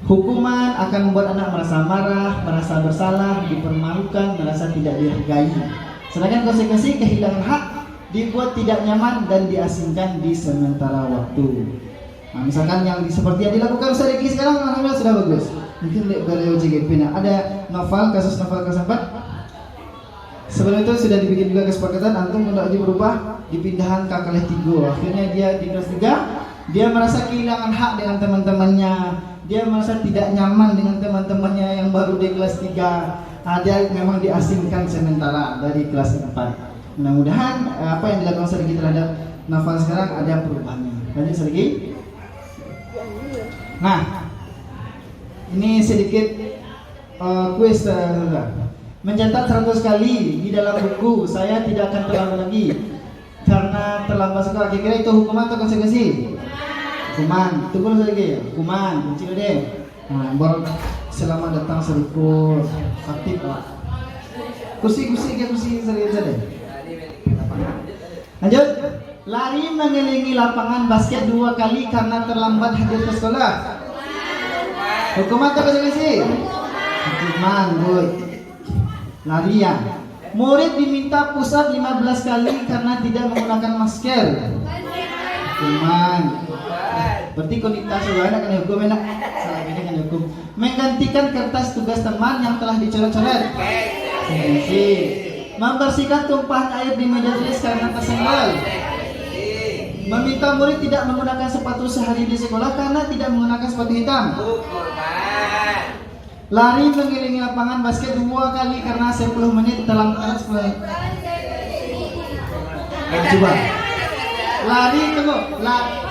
Speaker 6: Hukuman akan membuat anak merasa marah, merasa bersalah, dipermalukan, merasa tidak dihargai. Sedangkan konsekuensi kehilangan hak, dibuat tidak nyaman dan diasingkan di sementara waktu. Nah, misalkan yang seperti yang dilakukan Ustaz Riki sekarang, alhamdulillah sudah bagus. Mungkin beliau JGP. Ada kasus novel kesempat. Sebelum itu sudah dibikin juga kesepakatan antum untuk berubah dipindahan ke kelas 3. Akhirnya dia di kelas 3, dia merasa kehilangan hak dengan teman-temannya. Dia merasa tidak nyaman dengan teman-temannya yang baru di kelas 3. Dia memang diasingkan sementara dari kelas 4. Mudah-mudahan apa yang dilakukan Sergi terhadap novel sekarang ada perubahannya. Lanjut Sergi. Nah, ini sedikit kuis mencatat 100 kali di dalam buku. Saya tidak akan terlambat lagi karena terlambat sekolah. Kira-kira itu hukuman atau konsekuensi? Hukuman. Tunggu lagi. Hukuman. Kunci deh. Nah, selamat datang Seriko. Aktif Pak. Kursi serius deh. Lanjut. Lari mengelilingi lapangan basket 2 kali karena terlambat hadir ke sekolah. Hukuman atau konsekuensi? Hukuman, boy. Larian. Murid diminta push up 15 kali karena tidak menggunakan masker. Hukuman. Berarti konita sebenarnya kan hukum enak. Salah ini kan hukum. Menggantikan kertas tugas teman yang telah dicoret-coret. Konsekuensi. Membersihkan tumpahan air di meja tulis karena tersenggol. Meminta murid tidak menggunakan sepatu sehari di sekolah karena tidak menggunakan sepatu hitam. Lari mengelilingi lapangan basket 2 kali karena 10 menit terlambat. Coba. Lari tunggu.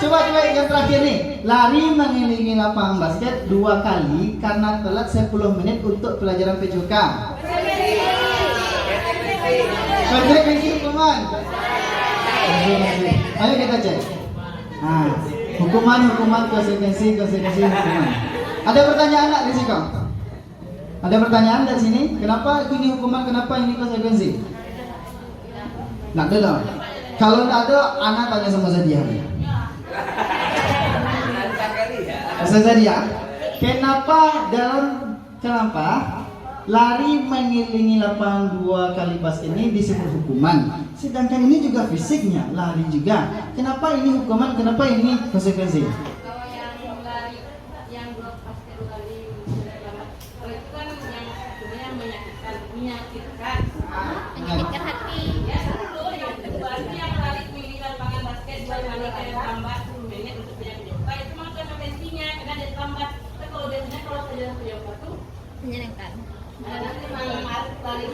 Speaker 6: Coba yang terakhir nih. Lari mengelilingi lapangan basket 2 kali karena telat 10 menit untuk pelajaran PJOK. Konsekuensi hukuman. Ayo kita cek. Nah, hukuman konsekuensi hukuman. Ada pertanyaan enggak di sini? Ada pertanyaan dari sini? Kenapa ini hukuman? Kenapa ini konsekuensi? Nggak ada dong. Kalau nggak ada, anak tanya sama Zadia. Zadia, kenapa lari mengelilingi lapangan 2 kali basket ini disebut hukuman? Sedangkan ini juga fisiknya, lari juga. Kenapa ini hukuman? Kenapa ini konsekuensi?
Speaker 2: Menyakitkan hati.
Speaker 7: Ya dulu yang kedua yang lari mengelilingi lapangan basket 2 kali karena terlambat 10 menit untuk pelajaran PJOK itu maksudnya konsekuensinya karena dia terlambat. Kalau biasanya kalau pelajaran PJOK itu
Speaker 2: Menyenangkan.
Speaker 7: nanti malam lari.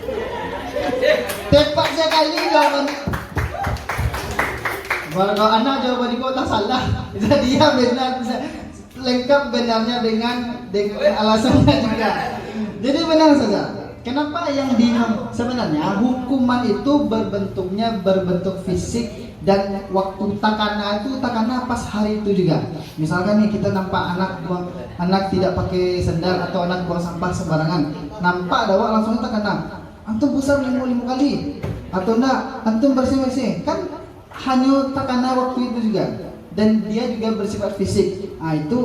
Speaker 6: Tepat sekali jawaban. Kalau anak jawaban di kota salah, dia benar, lengkap benarnya dengan alasannya juga. Jadi benar saja. Kenapa yang sebenarnya hukuman itu berbentuk fisik, dan waktu takana pas hari itu juga. Misalkan nih kita nampak anak tidak pakai sendal atau anak buang sampah sembarangan, nampak dawa langsung takana. Antum besar 5 kali atau enggak, antum bersih kan hanya takana waktu itu juga, dan dia juga bersifat fisik. Itu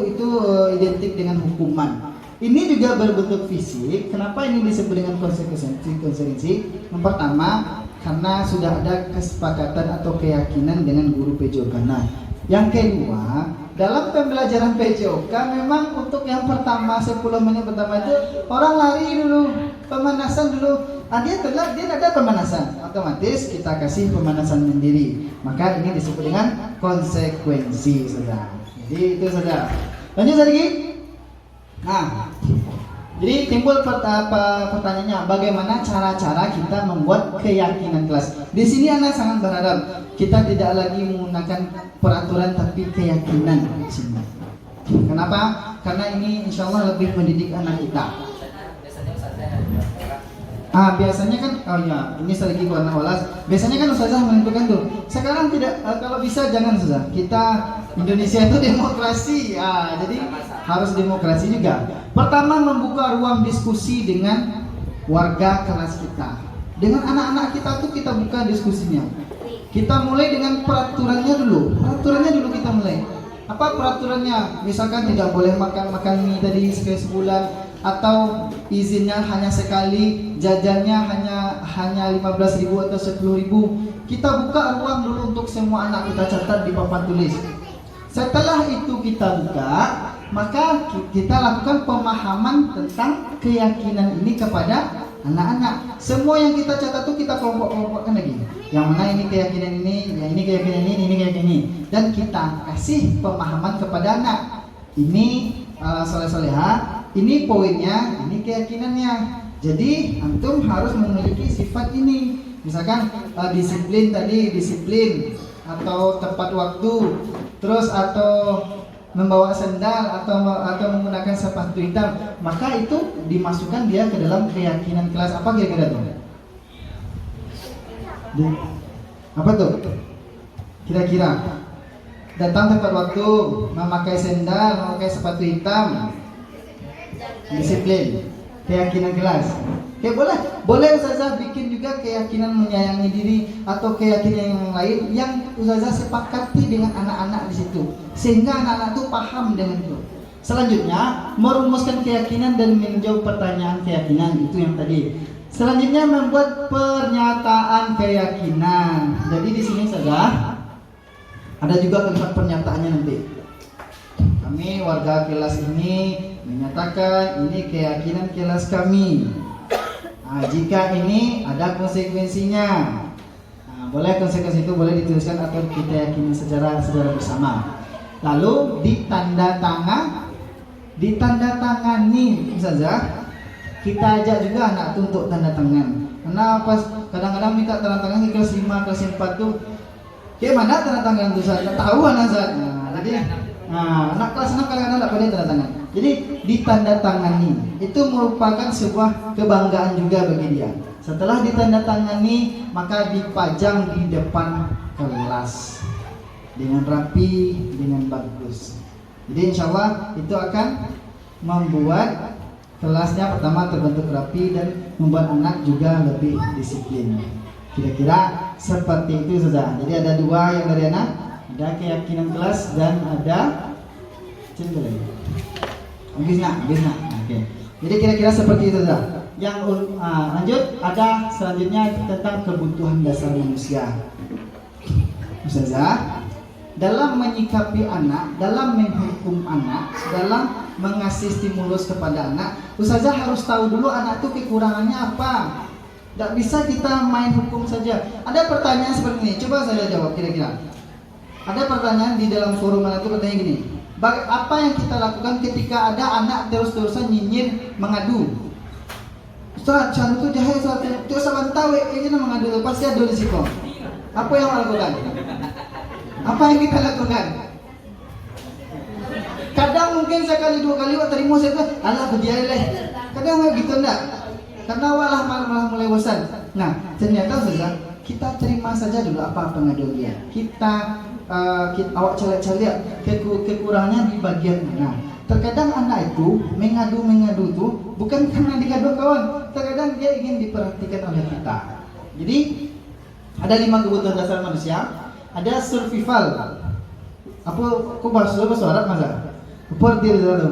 Speaker 6: identik dengan hukuman. Ini juga berbentuk fisik. Kenapa ini disebut dengan konsekuensi? Yang pertama, karena sudah ada kesepakatan atau keyakinan dengan guru PJOK. Nah, yang kedua, dalam pembelajaran PJOK memang untuk yang pertama 10 menit pertama itu orang lari dulu, pemanasan dulu. Dia ada pemanasan, otomatis kita kasih pemanasan mandiri. Maka ini disebut dengan konsekuensi, saudara. Jadi itu saja. Lanjut lagi. Nah, jadi timbul pertanyaannya, bagaimana cara-cara kita membuat keyakinan kelas. Di sini anak sangat berharap kita tidak lagi menggunakan peraturan tapi keyakinan di sini. Kenapa? Karena ini insya Allah lebih mendidik anak kita. Biasanya kan, ini lagi warna olas. Biasanya kan ustazah menentukan tuh. Sekarang tidak, kalau bisa jangan ustazah. Kita Indonesia itu demokrasi, jadi harus demokrasi juga. Pertama, membuka ruang diskusi dengan warga kelas kita. Dengan anak-anak kita tuh kita buka diskusinya. Kita mulai dengan peraturannya dulu. Peraturannya dulu kita mulai. Apa peraturannya? Misalkan tidak boleh makan mie tadi sekali sebulan, atau izinnya hanya sekali, jajannya hanya 15.000 atau 10.000. Kita buka ruang dulu untuk semua anak, kita catat di papan tulis. Setelah itu kita buka, maka kita lakukan pemahaman tentang keyakinan ini kepada anak-anak. Semua yang kita catat itu kita kelompok-kelompokkan lagi. Yang mana ini keyakinan ini, yang ini keyakinan ini keyakinan ini. Dan kita kasih pemahaman kepada anak. Ini soleh-soleha, ini poinnya, ini keyakinannya. Jadi antum harus memiliki sifat ini. Misalkan disiplin atau tepat waktu, terus atau membawa sendal atau menggunakan sepatu hitam, maka itu dimasukkan dia ke dalam keyakinan kelas. Apa kira-kira tuh? Apa tuh? Kira-kira datang tepat waktu, memakai sendal, memakai sepatu hitam, disiplin, keyakinan kelas. Oke, boleh ustazah bikin juga keyakinan menyayangi diri atau keyakinan yang lain yang ustazah sepakati dengan anak-anak di situ, sehingga anak-anak itu paham dengan itu. Selanjutnya, merumuskan keyakinan dan menjawab pertanyaan keyakinan, itu yang tadi. Selanjutnya, membuat pernyataan keyakinan. Jadi di sini saja ada juga kalimat pernyataannya nanti. Kami warga kelas ini menyatakan ini keyakinan kelas kami. Jika ini ada konsekuensinya, boleh konsekuensi itu boleh dituliskan atau kita yakini secara bersama. Lalu ditandatangani saja. Kita ajak juga anak itu untuk tanda tangan. Karena pas kadang-kadang minta tanda tangan di kelas 5, kelas 4 tuh, gimana tanda tangan itu saya tahu anak saya. Jadi anak kelas 6 kadang-kadang tidak boleh tanda tangan. Jadi ditandatangani itu merupakan sebuah kebanggaan juga bagi dia. Setelah ditandatangani, maka dipajang di depan kelas dengan rapi, dengan bagus. Jadi insya Allah itu akan membuat kelasnya pertama terbentuk rapi dan membuat anak juga lebih disiplin. Kira-kira seperti itu saja. Jadi ada dua yang dari anak, ada keyakinan kelas dan ada cenderung. Bisa. Oke. Jadi kira-kira seperti itu saja. Yang lanjut ada selanjutnya tentang kebutuhan dasar manusia. Ustazah, dalam menyikapi anak, dalam menghukum anak, dalam mengasih stimulus kepada anak, ustazah harus tahu dulu anak itu kekurangannya apa. Tidak bisa kita main hukum saja. Ada pertanyaan seperti ini, coba saya jawab kira-kira. Ada pertanyaan di dalam forum anak itu katanya gini. Apa yang kita lakukan ketika ada anak terus-terusan nyinyir, mengadu? Ustaz, cara itu jahat, Ustaz tahu ini mengadu, pasti ada risiko. Apa yang lakukan? Apa yang kita lakukan? Kadang mungkin sekali dua kali terima saya tuh, alah berjaya. Kadang gitu enggak? karena malah mulai bosan. Nah, ternyata Ustazah, kita terima saja dulu apa pengaduan dia. Awak cari-cari kekurangannya di bagian mana. Terkadang anak itu mengadu tuh bukan karena dikadu kawan, terkadang dia ingin diperhatikan oleh kita. Jadi ada 5 kebutuhan dasar manusia. Ada survival. Aku bahasa Arab masa? Seperti itu.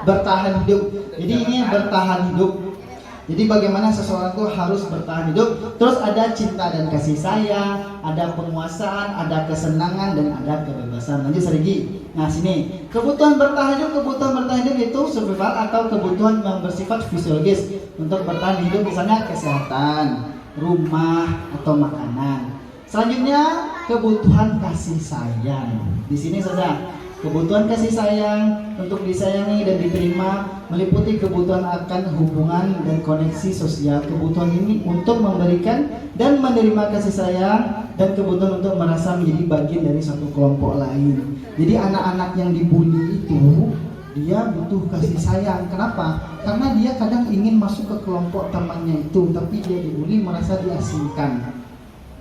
Speaker 6: Bertahan hidup. Jadi ini bertahan hidup. Jadi bagaimana seseorang itu harus bertahan hidup. Terus ada cinta dan kasih sayang, ada penguasaan, ada kesenangan, dan ada kebebasan. Lanjut lagi. Nah sini, kebutuhan bertahan hidup itu survival atau kebutuhan yang bersifat fisiologis. Untuk bertahan hidup misalnya kesehatan, rumah, atau makanan. Selanjutnya kebutuhan kasih sayang. Di sini saja. Kebutuhan kasih sayang untuk disayangi dan diterima meliputi kebutuhan akan hubungan dan koneksi sosial. Kebutuhan ini untuk memberikan dan menerima kasih sayang, dan kebutuhan untuk merasa menjadi bagian dari suatu kelompok lain. Jadi anak-anak yang dibully itu dia butuh kasih sayang. Kenapa? Karena dia kadang ingin masuk ke kelompok temannya itu, tapi dia dibully merasa diasingkan.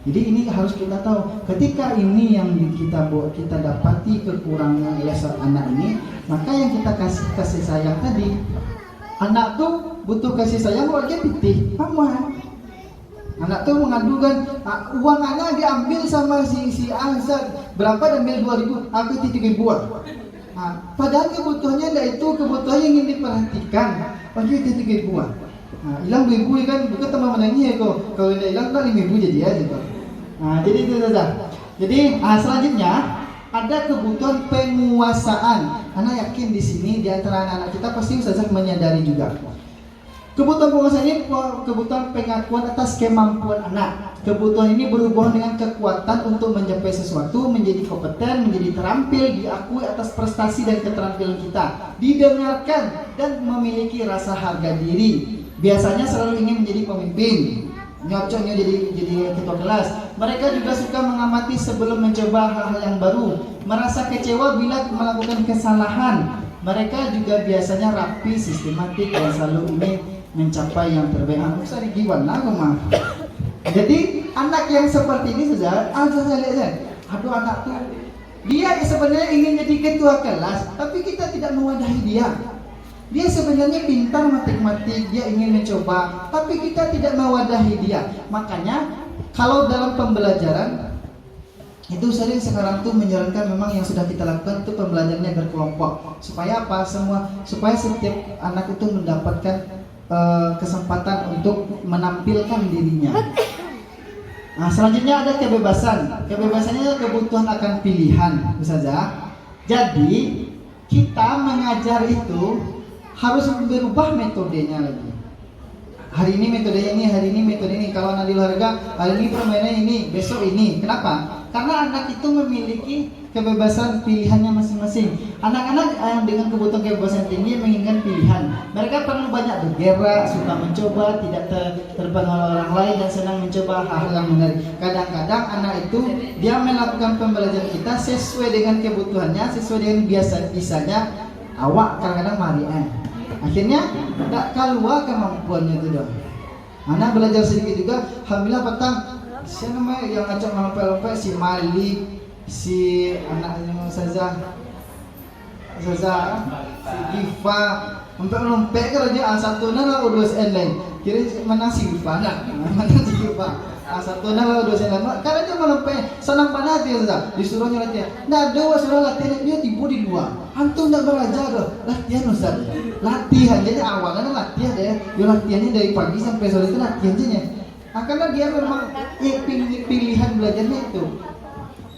Speaker 6: Jadi ini harus kita tahu, ketika ini yang kita dapati kekurangan oleh anak ini, maka yang kita kasih sayang tadi, anak tuh butuh kasih sayang, warga pitih, paman. Anak tuh mengadukan, uang anak diambil sama si Azad, berapa diambil 2.000, aku 3.000. Padahal kebutuhannya ada itu, kebutuhan yang ingin diperhatikan, aku 3.000. Hilang 2.000 kan, bukan teman menangnya kok. Kalau dia hilang kan 5.000 jadi aja kok. Jadi itu saja. Jadi selanjutnya ada kebutuhan penguasaan. Anak yakin di sini di antara anak-anak kita pasti Ustazah menyadari juga. Kebutuhan penguasaan ini kebutuhan pengakuan atas kemampuan anak. Kebutuhan ini berhubungan dengan kekuatan untuk mencapai sesuatu, menjadi kompeten, menjadi terampil, diakui atas prestasi dan keterampilan kita, didengarkan dan memiliki rasa harga diri. Biasanya selalu ingin menjadi pemimpin, nyocoknya jadi ketua kelas. Mereka juga suka mengamati sebelum mencoba hal-hal yang baru, merasa kecewa bila melakukan kesalahan. Mereka juga biasanya rapi, sistematik, dan selalu ingin mencapai yang terbaik. Jadi anak yang seperti ini saja, saya lihat, anak tuh dia sebenarnya ingin jadi ketua kelas, tapi kita tidak mewadahi dia. Dia sebenarnya pintar matematik, dia ingin mencoba, tapi kita tidak mewadahi dia. Makanya kalau dalam pembelajaran itu sering sekarang tuh menyarankan memang yang sudah kita lakukan itu pembelajarannya berkelompok. Supaya apa? Supaya setiap anak itu mendapatkan kesempatan untuk menampilkan dirinya. Selanjutnya ada kebebasan. Kebebasannya kebutuhan akan pilihan, saja. Jadi kita mengajar itu harus berubah metodenya lagi. Hari ini metode ini, hari ini metode ini. Kalau Nadil Harga, hari ini permainan ini, besok ini. Kenapa? Karena anak itu memiliki kebebasan pilihannya masing-masing. Anak-anak yang dengan kebutuhan kebebasan tinggi menginginkan pilihan. Mereka perlu banyak bergerak, suka mencoba, tidak terpengaruh orang lain, dan senang mencoba hal-hal yang menarik. Kadang-kadang anak itu dia melakukan pembelajaran kita sesuai dengan kebutuhannya, sesuai dengan biasa-bisanya. Awak kadang-kadang marian. Akhirnya tak keluar kemampuannya itu dong. Anak belajar sedikit juga. Alhamdulillah petang. Siapa namanya yang ngacak lompat-lompat, si Malik, si anaknya Ustazah, si Giva, lompat kalau dia satu nala U2SN lain. Kira mana si Giva nak? Mana si Giva? Satu nala U2SN lain. Karena dia melompat senang panas dia Ustazah. Disuruhnya latihan. Nah, dua suruh latihan dia tiba di luar. Antum tak belajar doh. Latihan Ustaz. Latihan jadi awalnya latihan deh. Dia latihannya dari pagi sampai sore itu latihan aja. Karena dia memang pilihan belajarnya itu.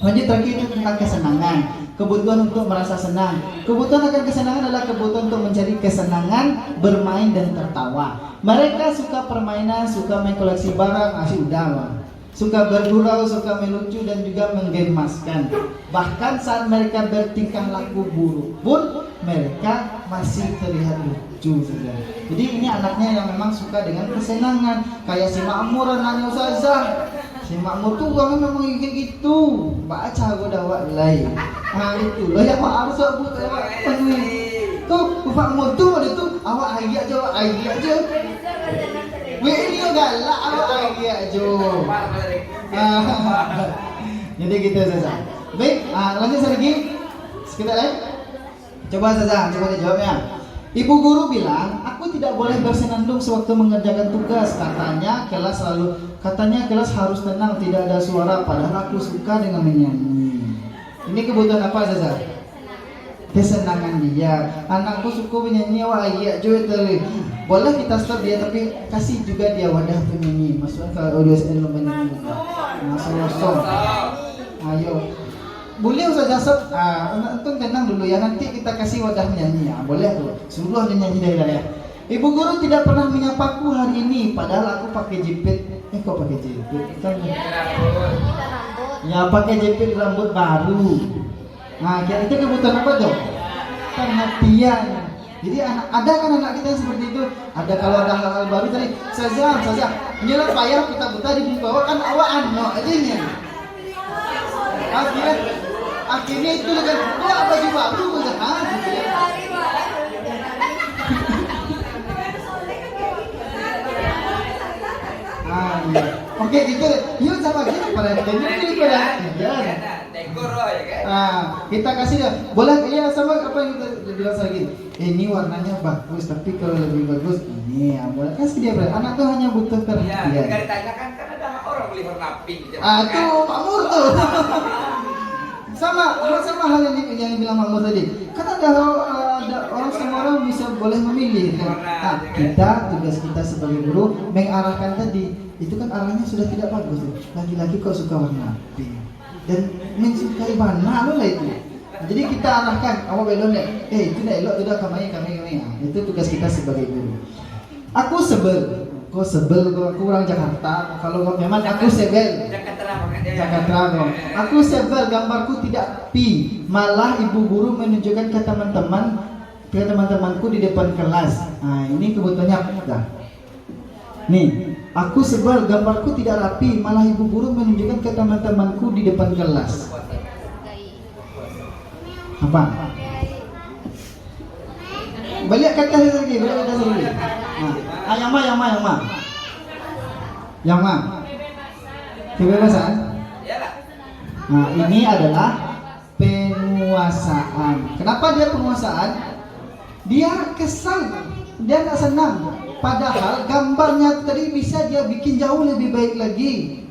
Speaker 6: Lanjut terakhir itu tentang kesenangan. Kebutuhan untuk merasa senang. Kebutuhan akan kesenangan adalah kebutuhan untuk mencari kesenangan, bermain dan tertawa. Mereka suka permainan, suka mengkoleksi barang, udah. Suka bergurau, suka melucu, dan juga menggemaskan. Bahkan saat mereka bertingkah laku buruk pun mereka masih terlihat lucu saja. Jadi ini anaknya yang memang suka dengan kesenangan. Kayak si Makmur anaknya Ustazah. Si Makmur tuh orangnya memang kayak gitu. Baca gue dawak lain. Itu loh yang harus buat penuh. Kau ufak motu ada tu awak lagi aja. Weh ini galak awak lagi aja. Jadi gitu saja. Baik, lanjut lagi. Sekitar lain. Coba saja, coba dijawabnya. Ibu guru bilang, aku tidak boleh bersenandung sewaktu mengerjakan tugas. Katanya kelas harus tenang, tidak ada suara. Padahal aku suka dengan menyanyi. Ini kebutuhan apa saja? Kesenangan dia. Anakku suka menyanyi, awak aja tadi. Boleh kita stop dia, tapi kasih juga dia wadah penyanyi. Masukkan ke audio lo menyanyi. Song. Ayo. Boleh Ustaz Jasad, untung tenang dulu ya, nanti kita kasih wadah menyanyi ya. Boleh tuh, suruh dia nyanyi dari ya. Ibu guru tidak pernah menyapaku hari ini, padahal aku pakai jepit. Kok pakai jepit? Ya pakai jepit rambut baru. Nah, itu kebutuhan apa tuh? Perhatian. Jadi ada kan anak kita yang seperti itu. Ada kalau ada hal-hal baru tadi, saja, menjelat payah kita buta di bawah kan awak anak aja nih. Akhirnya itu dengan baju baru kan? Oke gitu. Yuk sama kita pada ini pada kita kasih dia. Boleh iya sama apa yang kita bilang lagi. Ini warnanya bagus tapi kalau lebih bagus ini ya boleh kasih dia. Anak tuh hanya butuh perhatian.
Speaker 8: Iya, kalau ditanyakan kan ada orang beli warna pink.
Speaker 6: Tuh Makmur tuh. sama hal yang dibilang Makmur tadi. Kan ada orang semua orang bisa boleh memilih kan. Nah, tugas kita sebagai guru mengarahkan tadi. Itu kan arahnya sudah tidak bagus tuh. Lagi-lagi kok suka warna pink dan mensukai warna lo lah itu. Jadi kita arahkan, awak belum deh. Itu dah elok sudah kami. Itu tugas kita sebagai guru. Aku sebel. Aku orang Jakarta. Kalau memang aku sebel. Jakarta. Aku sebel gambarku tidak pi. Malah ibu guru menunjukkan ke teman-temanku di depan kelas. Nah, ini kebutuhannya apa? Nih, aku sebel gambarku tidak rapi. Malah ibu guru menunjukkan ke teman-temanku di depan kelas. Apa? Balik kata lagi. Yang mah. Kebebasan. Nah, ini adalah penguasaan. Kenapa dia penguasaan? Dia kesal, dia nggak senang. Padahal gambarnya tadi bisa dia bikin jauh lebih baik lagi.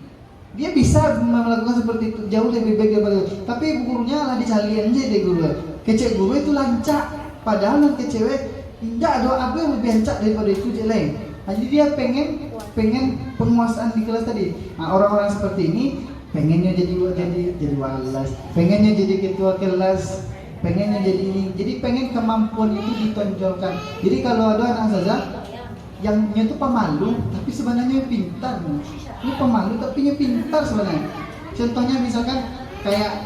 Speaker 6: Dia bisa melakukan seperti itu jauh lebih baik daripada itu. Tapi ibu gurunya lah dicalian aja deh guru. Kecek guru itu lancak. Padahal yang kecewek tidak ada apa yang lebih lancak daripada itu jelek. Jadi dia pengen penguasaan di kelas tadi. Nah, orang-orang seperti ini pengennya jadi walas, pengennya jadi ketua kelas, pengennya jadi ini. Jadi pengen kemampuan itu ditonjolkan. Jadi kalau ada anak saja yang itu pemalu tapi sebenarnya pintar. Ini pemalu tapi dia pintar sebenarnya. Contohnya misalkan kayak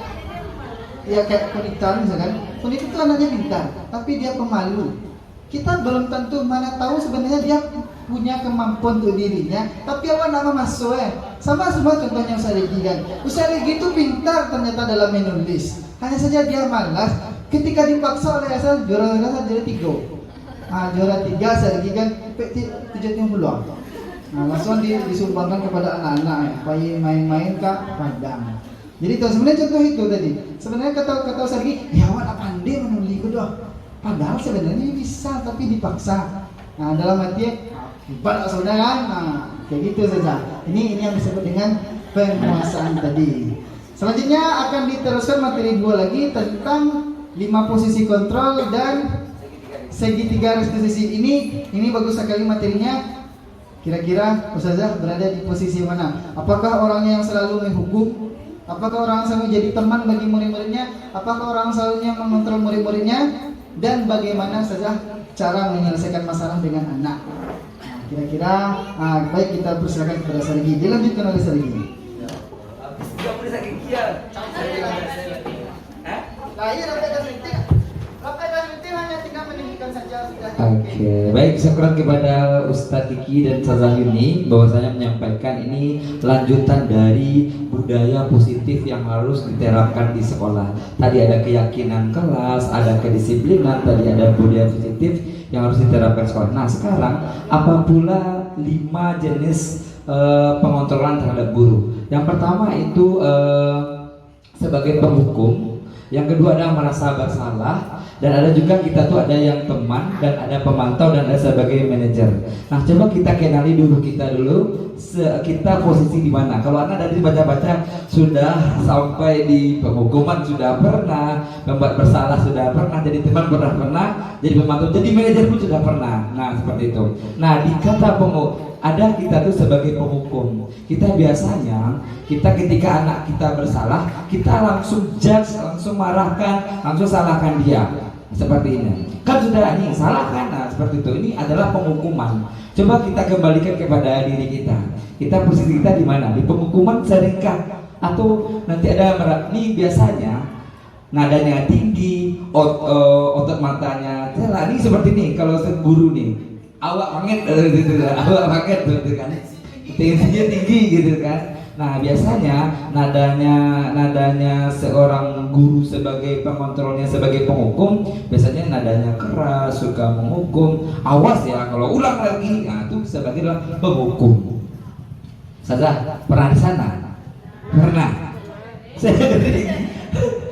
Speaker 6: Konita misalkan. Konita itu anaknya pintar tapi dia pemalu. Kita belum tentu mana tahu sebenarnya dia punya kemampuan untuk dirinya, tapi awak nak masuk sama semua contohnya Ustaz Regi kan. Ustaz Regi itu pintar ternyata dalam menulis, hanya saja dia malas. Ketika dipaksa oleh asal juara 3, juara 3 Ustaz Regi kan 70 peluang. Langsung disumbangkan kepada anak-anak supaya main-main ke Padang. Jadi itu sebenarnya contoh itu tadi. Sebenarnya kata Ustaz Regi, ya awak nak pandai menulis kedua. Padahal sebenarnya bisa tapi dipaksa. Nah, dalam hati hebat saudara kan? Nah, kayak gitu saja. Ini yang disebut dengan penguasaan tadi. Selanjutnya akan diteruskan materi 2 lagi tentang 5 posisi kontrol dan segitiga restitusi. Ini bagus sekali materinya. Kira-kira Ustazah berada di posisi mana? Apakah orangnya yang selalu menghukum? Apakah orang selalu jadi teman bagi murid-muridnya? Apakah orang selalu yang mengontrol murid-muridnya? Dan bagaimana saja cara menyelesaikan masalah dengan anak. Kira-kira baik kita persilakan kepada Sarigi. Dilanjutkan oleh Sarigi. Nah, iya rapat dan meeting hanya tinggal meninggikan saja sudah.
Speaker 1: Oke, baik, syukur kepada Ustadz Kiki dan Ustazah Yuni bahwasanya menyampaikan ini lanjutan dari budaya positif yang harus diterapkan di sekolah. Tadi ada keyakinan kelas, ada kedisiplinan, tadi ada budaya positif yang harus diterapkan sekolah. Nah, sekarang apa pula 5 jenis pengontrolan terhadap guru? Yang pertama itu sebagai penghukum, yang kedua adalah merasa bersalah, dan ada juga kita tuh ada yang teman dan ada pemantau dan ada sebagai manajer. Nah, coba kita kenali dulu kita kita posisi di mana. Kalau Anda dari baca-baca sudah sampai di penghukuman sudah pernah, membuat bersalah sudah pernah, jadi teman pernah, jadi pemantau, jadi manajer pun sudah pernah. Nah, seperti itu. Nah, di kata ada kita tuh sebagai penghukum. Kita biasanya ketika anak kita bersalah, kita langsung judge, langsung marahkan, langsung salahkan dia. Seperti ini. Kan sudah ini salah kan? Nah, seperti itu. Ini adalah penghukuman. Coba kita kembalikan kepada diri kita. Kita posisi kita di mana? Di penghukuman seringkah atau nanti ada ini biasanya nadanya tinggi, otot matanya celah. Ini seperti ini kalau guru nih. Awak banget gitu kan. Tingginya tinggi gitu kan. Nah, biasanya nadanya seorang guru sebagai pengontrolnya, sebagai penghukum, biasanya nadanya keras, suka menghukum. Awas ya kalau ulang lagi. Nah, itu sebagai penghukum. Saza, pernah di sana? Pernah.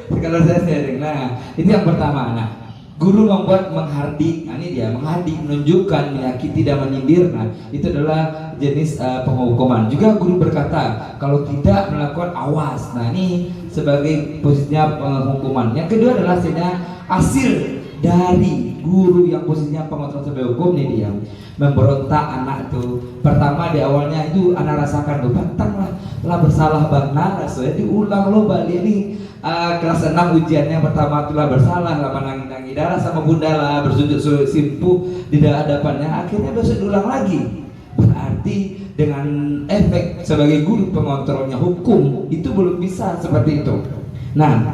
Speaker 1: Kalau saya sharing. Nah, itu yang pertama. Nah, guru membuat menghardik, nah ini dia menghardik, menunjukkan, menyakiti dan menyindir. Nah, itu adalah jenis penghukuman. Juga guru berkata kalau tidak melakukan awas. Nah, ini sebagai posisinya penghukuman. Yang kedua adalah hasil dari guru yang posisinya pengontrol sebagai hukum. Nih dia memberontak anak itu. Pertama di awalnya itu anak rasakan tuh batang lah bersalah benar, soalnya diulang lo balik nih. Kelas 6 ujiannya pertama itulah bersalah lah, menangis darah sama bunda lah, bersujud simpuh di hadapannya, akhirnya besok diulang lagi. Berarti dengan efek sebagai guru pengontrolnya hukum itu belum bisa seperti itu. Nah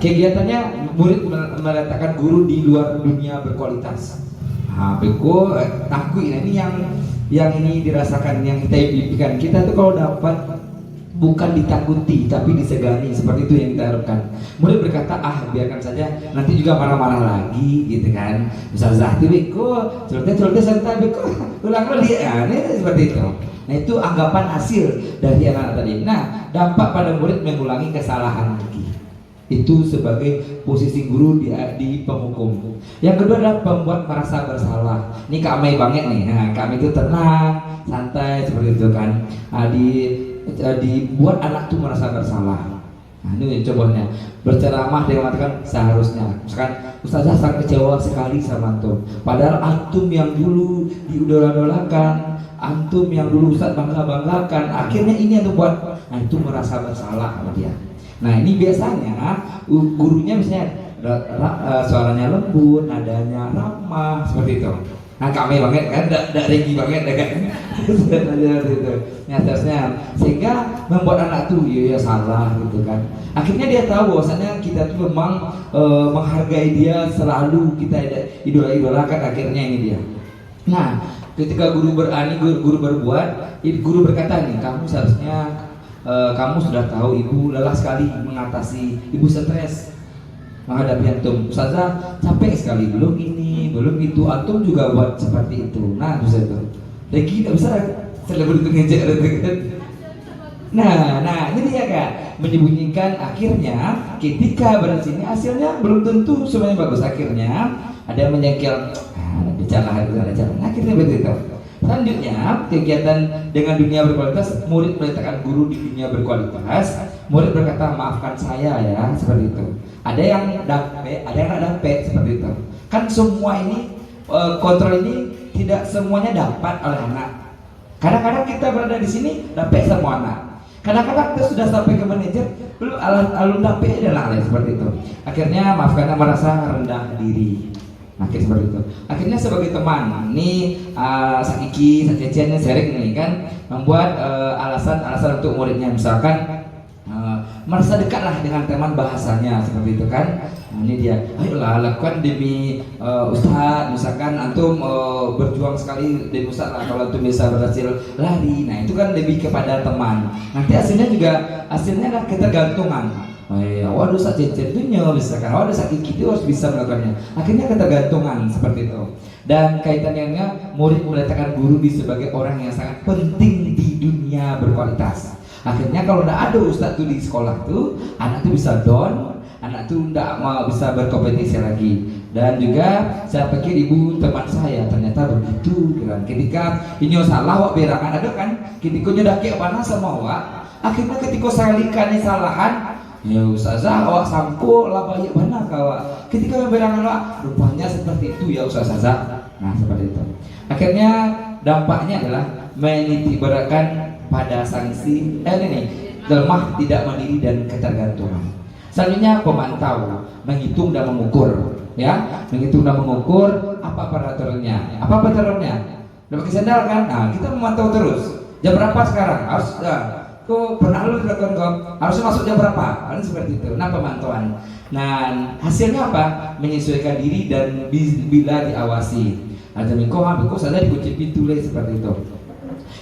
Speaker 1: kegiatannya murid meletakkan guru di luar dunia berkualitas. Nah, beko takut ini yang ini dirasakan, yang kita impikan. Kita tuh kalau dapat bukan ditakuti tapi disegani, seperti itu yang kita harapkan. Murid berkata, biarkan saja, nanti juga marah-marah lagi gitu kan. Misalnya Zahti beko, celote santai beko, ulang lagi ya, seperti itu. Nah, itu anggapan hasil dari anak-anak tadi. Nah, dampak pada murid mengulangi kesalahan lagi. Itu sebagai posisi guru di penghukum. Yang kedua adalah pembuat merasa bersalah. Ini kami banget nih. Nah, kami itu tenang, santai seperti itu kan. Dibuat anak tuh merasa bersalah. Nah, ini contohnya berceramah dengan mengatakan seharusnya, misalkan Ustazah sangat kecewa sekali sama antum, padahal antum yang dulu diidola-idolakan, antum yang dulu Ustaz bangga-banggakan, akhirnya ini yang buat, nah itu merasa bersalah sama dia. Nah, ini biasanya gurunya misalnya suaranya lembut, nadanya ramah, seperti itu. Nah, kami banget kan, tidak regi banget kan. Nah, terusnya sehingga membuat anak tuh ya salah gitu kan. Akhirnya dia tahu bahwasanya kita tuh memang menghargai dia, selalu kita idola-idolakan, akhirnya ini dia. Nah, ketika guru berbuat, guru berkata nih, kamu seharusnya kamu sudah tahu ibu lelah sekali mengatasi, ibu stres menghadapi antum. Ustazah capek sekali, belum ini, belum itu, antum juga buat seperti itu. Nah, bisa itu. Lagi tidak bisa selebriti ngejek kan. Nah, ini dia Kak, menyembunyikan. Akhirnya ketika berada sini hasilnya belum tentu semuanya bagus. Akhirnya ada yang menyengkel, bicara. Akhirnya begitu. Selanjutnya, kegiatan dengan dunia berkualitas, murid meletakkan guru di dunia berkualitas. Murid berkata, maafkan saya ya, seperti itu. Ada yang dapet, ada yang tidak dapet, seperti itu. Kan semua ini, kontrol ini tidak semuanya dapat oleh anak. Kadang-kadang kita berada di sini, dapet semua anak. Kadang-kadang kita sudah sampai ke manajer, belum alun dapet dan lain seperti itu. Akhirnya, maafkan, merasa rendah diri. Akhirnya seperti itu. Akhirnya sebagai teman, ini Sakiki, Sakecen sharing nih kan, membuat alasan-alasan untuk muridnya, misalkan merasa dekatlah dengan teman bahasanya seperti itu kan. Nah, ini dia, ayolah lakukan demi Ustadz, misalkan antum berjuang sekali demi Ustadz lah kalau antum bisa berhasil lari. Nah itu kan lebih kepada teman. Nanti hasilnya adalah ketergantungan. Waduh Ustadz Cecep itu misalkan, waduh Ustadz Kiki itu harus bisa melakukannya. Akhirnya ketergantungan seperti itu. Dan kaitannya murid meletakkan guru sebagai orang yang sangat penting di dunia berkualitas. Akhirnya kalau tidak ada Ustadz tuh di sekolah tuh, anak tuh bisa down, anak tuh tidak mau bisa berkompetisi lagi. Dan juga saya pikir ibu teman saya ternyata begitu kan. Ketika ini salah wak berangan ada kan, ketika nyodak ke mana sama wak, akhirnya ketika saya lihat kesalahan, ya Ustazah awak sampo lah banyak mana kawak. Ketika berangan wak, rupanya seperti itu ya Ustazah. Nah seperti itu. Akhirnya dampaknya adalah menitikberatkan pada sanksi lemah, tidak mandiri dan ketergantungan. Selanjutnya pemantau, menghitung dan mengukur, ya, menghitung dan mengukur apa peraturannya. Apa peraturannya? Udah pakai sandal kan? Nah, kita memantau terus. Jam berapa sekarang? Harus kok pernah lu dilakukan kok? Harus masuk jam berapa? Kan seperti itu. Nah, pemantauan. Nah, hasilnya apa? Menyesuaikan diri dan bila diawasi. Ada mingko saja dikunci pintu seperti itu.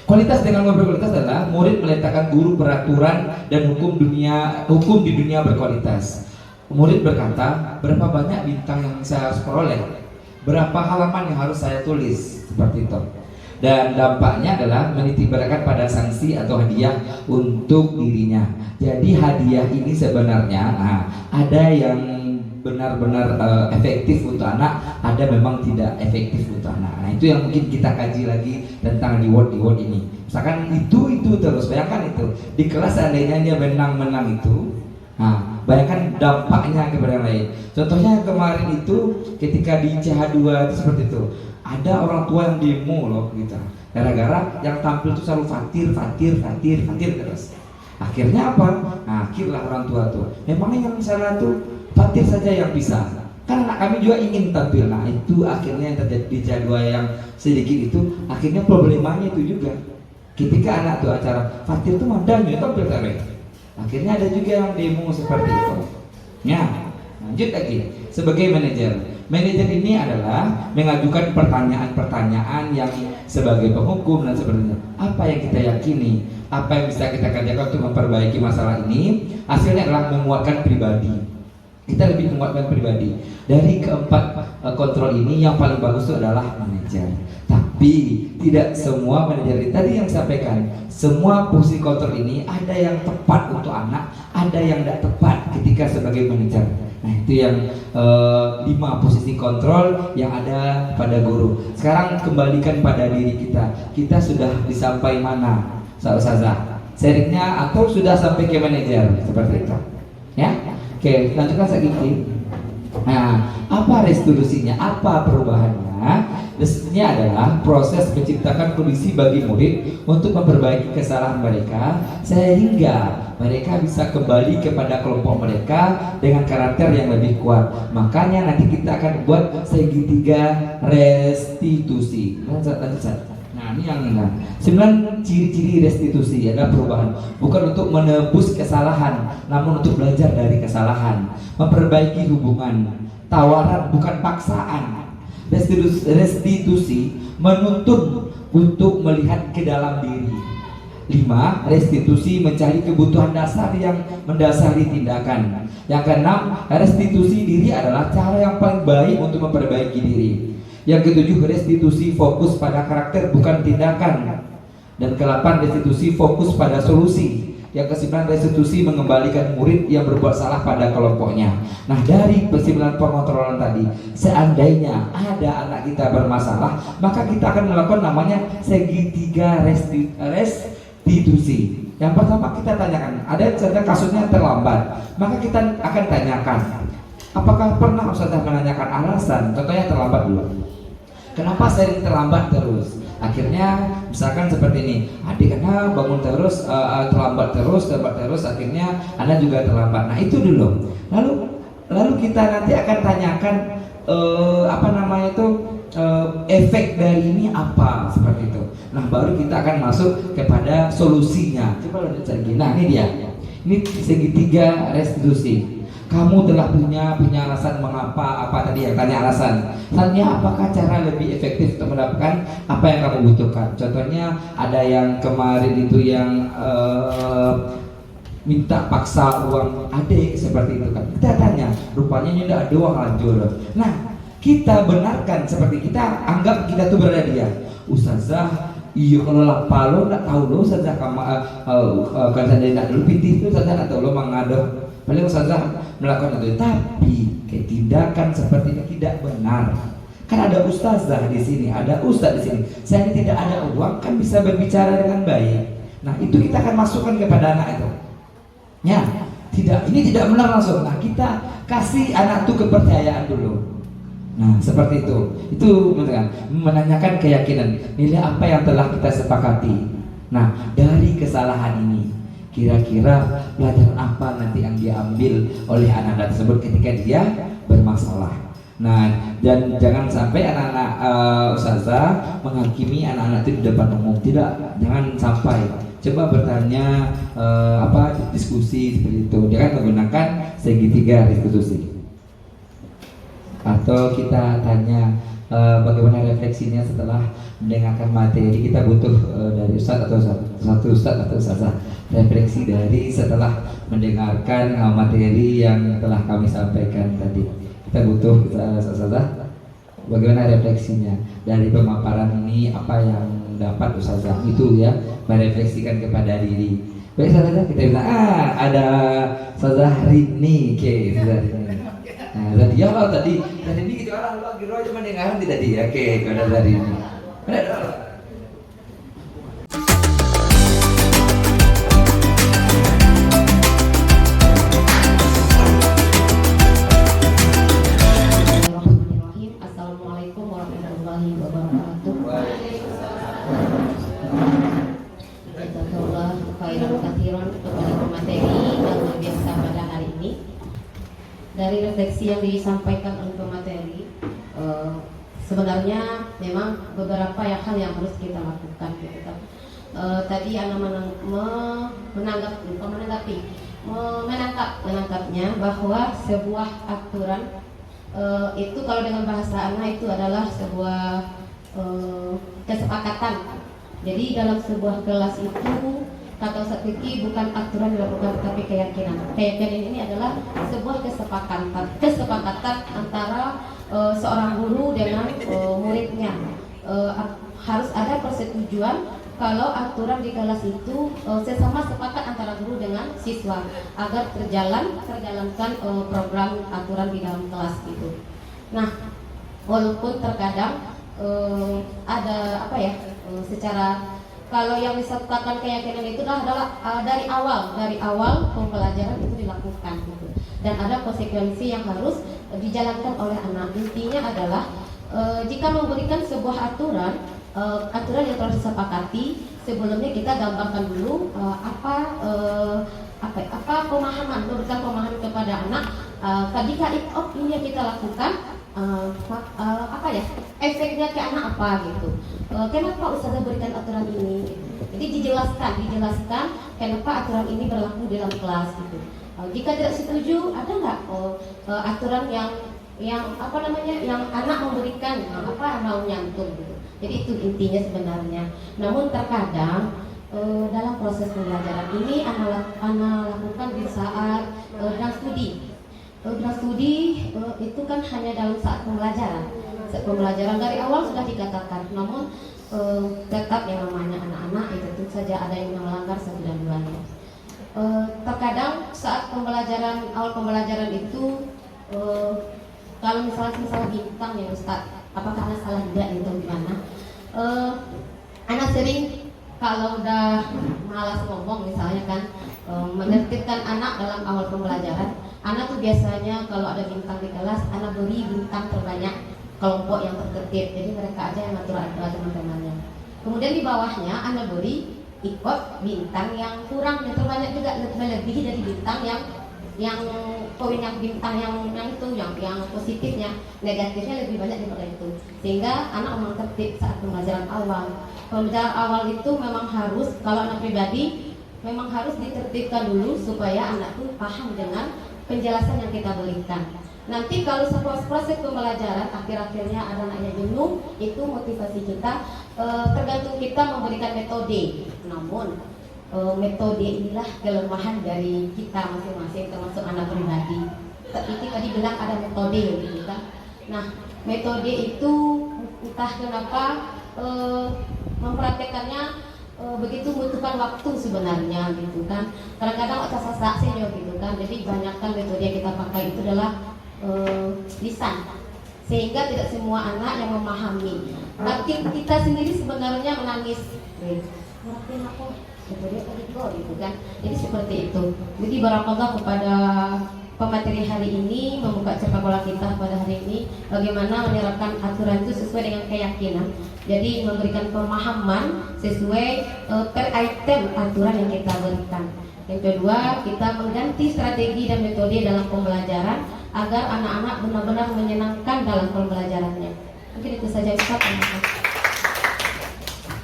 Speaker 1: Kualitas dengan berkualitas adalah murid meletakkan guru peraturan dan hukum di dunia berkualitas. Murid berkata, berapa banyak bintang yang saya harus peroleh, berapa halaman yang harus saya tulis, seperti itu. Dan dampaknya adalah menitikberatkan pada sanksi atau hadiah untuk dirinya. Jadi hadiah ini sebenarnya ada yang benar-benar efektif untuk anak, ada memang tidak efektif untuk anak. Nah itu yang mungkin kita kaji lagi tentang reward ini. Misalkan itu terus, bayangkan itu di kelas seandainya dia menang itu, nah bayangkan dampaknya kepada yang lain. Contohnya kemarin itu ketika di CH2 itu seperti itu, ada orang tua yang demo loh gitu, gara-gara yang tampil itu selalu fatir terus. Akhirnya apa? Nah akhirlah orang tua tuh, memangnya yang salah tuh fatir saja yang bisa, kan anak kami juga ingin tampil. Nah itu akhirnya yang terjadi di C2 yang sedikit itu, akhirnya problemanya itu juga ketika anak tuh acara fatir tuh mandangnya tampil tampil, akhirnya ada juga yang demo seperti itu. Ya, lanjut lagi sebagai manajer ini adalah mengajukan pertanyaan-pertanyaan yang sebagai penghukum dan sebagainya. Apa yang kita yakini, apa yang bisa kita kerjakan untuk memperbaiki masalah ini, hasilnya adalah menguatkan pribadi. Kita lebih menguatkan pribadi. Dari keempat kontrol ini yang paling bagus itu adalah manajer. Tapi tidak semua manajer tadi yang sampaikan, semua posisi kontrol ini ada yang tepat untuk anak, ada yang tidak tepat ketika sebagai manajer. Nah itu yang 5 posisi kontrol yang ada pada guru. Sekarang kembalikan pada diri kita. Kita sudah disampai mana? Ustazah, sharingnya atau sudah sampai ke manajer seperti itu? Ya. Oke, lanjutkan sedikit. Nah, apa restitusinya? Apa perubahannya? Restitusinya adalah proses menciptakan kondisi bagi murid untuk memperbaiki kesalahan mereka sehingga mereka bisa kembali kepada kelompok mereka dengan karakter yang lebih kuat. Makanya nanti kita akan buat segitiga restitusi. Nah ini yang 9 ciri-ciri restitusi adalah perubahan, bukan untuk menebus kesalahan, namun untuk belajar dari kesalahan, memperbaiki hubungan, tawaran bukan paksaan. Restitusi menuntun untuk melihat ke dalam diri. 5. Restitusi mencari kebutuhan dasar yang mendasari tindakan. Yang ke-6, restitusi diri adalah cara yang paling baik untuk memperbaiki diri. Yang ke-7, restitusi fokus pada karakter bukan tindakan. Dan ke-8, restitusi fokus pada solusi. Yang ke-9, restitusi mengembalikan murid yang berbuat salah pada kelompoknya. Nah dari 9 pengontrolan tadi, seandainya ada anak kita bermasalah, maka kita akan melakukan namanya segitiga restitusi. Yang pertama kita tanyakan, ada contoh kasusnya terlambat, maka kita akan tanyakan, apakah pernah Ustazah menanyakan alasan? Contohnya terlambat dulu. Kenapa sering terlambat terus? Akhirnya misalkan seperti ini, adik karena bangun terus, terlambat terus, akhirnya Anda juga terlambat. Nah itu dulu. Lalu kita nanti akan tanyakan efek dari ini apa, seperti itu. Nah baru kita akan masuk kepada solusinya. Coba lanjut lagi. Nah ini dia. Ini segitiga restitusi. Kamu telah punya alasan mengapa, apa tadi yang tanya alasan. Tanya apakah cara lebih efektif untuk mendapatkan apa yang kamu butuhkan. Contohnya ada yang kemarin itu yang minta paksa uang adik seperti itu kan. Kita tanya, rupanya ini tidak ada uang lanjut. Nah, kita benarkan seperti kita anggap kita tuh berada dia. Ustazah, iya kalau lah palo nggak tahu lo Ustazah kamu kan saya tidak dulu pitih itu Ustazah nggak tahu lo mengadop. Paling Ustazah melakukan itu, tapi tindakan seperti ini tidak benar. Kan ada ustazah di sini, ada ustaz di sini. Saya tidak ada uang kan bisa berbicara dengan baik. Nah itu kita akan masukkan kepada anak itu. Ya, ini tidak benar langsung. Nah kita kasih anak itu kepercayaan dulu. Nah seperti itu. Itu menanyakan keyakinan. Nilai apa yang telah kita sepakati. Nah dari kesalahan ini, kira-kira pelajaran apa nanti yang diambil oleh anak-anak tersebut ketika dia bermasalah. Nah, dan jangan sampai anak-anak ustazah menghakimi anak-anak itu di depan umum. Tidak, jangan sampai. Coba bertanya diskusi seperti itu. Jangan menggunakan segitiga restitusi. Atau kita tanya bagaimana refleksinya setelah mendengarkan materi. Kita butuh dari ustaz atau satu ustaz atau ustazah refleksi dari setelah mendengarkan materi yang telah kami sampaikan tadi. Kita butuh ustazah bagaimana refleksinya dari pemaparan ini, apa yang dapat ustazah itu ya, merefleksikan kepada diri. Baik ustazah, kita bilang ada ustazah Rini, ustazah Rini. Nah, tadi ya lo tadi ini gitu orang lo kira aja mendengarkan tadi ya, kalau dari ini.
Speaker 2: Assalamualaikum warahmatullahi wabarakatuh. Jazakallah khairan katsiran kepada pemateri yang luar biasa pada hari ini. Dari refleksi yang disampaikan oleh pemateri, sebenarnya memang beberapa hal yang harus kita lakukan gitu kan. Tadi Ana menangkapnya bahwa sebuah aturan itu kalau dengan bahasa Ana itu adalah sebuah kesepakatan. Jadi dalam sebuah kelas itu kata Ustaz Fikri bukan aturan dilakukan tapi keyakinan. Keyakinan ini adalah sebuah kesepakatan antara seorang guru dengan muridnya. Harus ada persetujuan kalau aturan di kelas itu sesama sepakat antara guru dengan siswa agar terjalankan program aturan di dalam kelas itu. Nah, walaupun terkadang ada secara kalau yang disebutkan keyakinan itu adalah dari awal pembelajaran itu dilakukan gitu. Dan ada konsekuensi yang harus dijalankan oleh anak. Intinya adalah jika memberikan sebuah aturan yang telah disepakati, sebelumnya kita gambarkan dulu apa pemahaman, memberikan pemahaman kepada anak. Ketika ini yang kita lakukan, efeknya ke anak apa gitu. Kenapa Ustazah berikan aturan ini? Jadi dijelaskan kenapa aturan ini berlaku dalam kelas gitu. Jika tidak setuju, ada nggak aturan yang anak memberikan anak nyantum gitu. Jadi itu intinya sebenarnya. Namun terkadang dalam proses pembelajaran ini anak lakukan di saat dan studi. Dan studi itu kan hanya dalam saat pembelajaran. Saat pembelajaran dari awal sudah dikatakan, namun tetap yang namanya anak-anak itu tentu saja ada yang melanggar satu dan duanya. Terkadang saat awal pembelajaran itu kalau misalnya bintang ya Ustaz, apakah anak salah tidak itu gimana? Anak sering kalau udah malas ngomong misalnya kan menertibkan anak dalam awal pembelajaran. Anak tuh biasanya kalau ada bintang di kelas, anak beri bintang terbanyak kelompok yang tertertib. Jadi mereka aja yang ngatur teman-temannya. Kemudian di bawahnya anak beri ikut bintang yang kurang dan terbanyak juga, melebihi dari bintang yang poin yang bintang yang positifnya, negatifnya lebih banyak daripada itu. Sehingga anak memang tertib saat pembelajaran awal. Pembelajaran awal itu memang harus, kalau anak pribadi memang harus ditertibkan dulu supaya anak itu paham dengan penjelasan yang kita berikan. Nanti kalau proses pembelajaran akhir-akhirnya ada anaknya jenuh, itu motivasi kita tergantung kita memberikan metode. Namun metode inilah kelemahan dari kita masing-masing termasuk anak pribadi. Tapi tadi bilang ada metode gitu kan. Nah, metode itu entah kenapa mempraktekannya begitu membutuhkan waktu sebenarnya gitu kan. Kadang-kadang otak senior gitu kan. Jadi banyakkan metode yang kita pakai itu adalah lisan, sehingga tidak semua anak yang memahami. Tapi kita sendiri sebenarnya menangis. Ngertiin aku, gitu kan. Jadi seperti itu. Jadi barakallah kepada pemateri hari ini, membuka sepak bola kita pada hari ini, bagaimana menerapkan aturan itu sesuai dengan keyakinan. Jadi memberikan pemahaman sesuai per item aturan yang kita berikan. Yang kedua, kita mengganti strategi dan metode dalam pembelajaran agar anak-anak benar-benar menyenangkan dalam pembelajarannya. Mungkin itu saja Ustaz.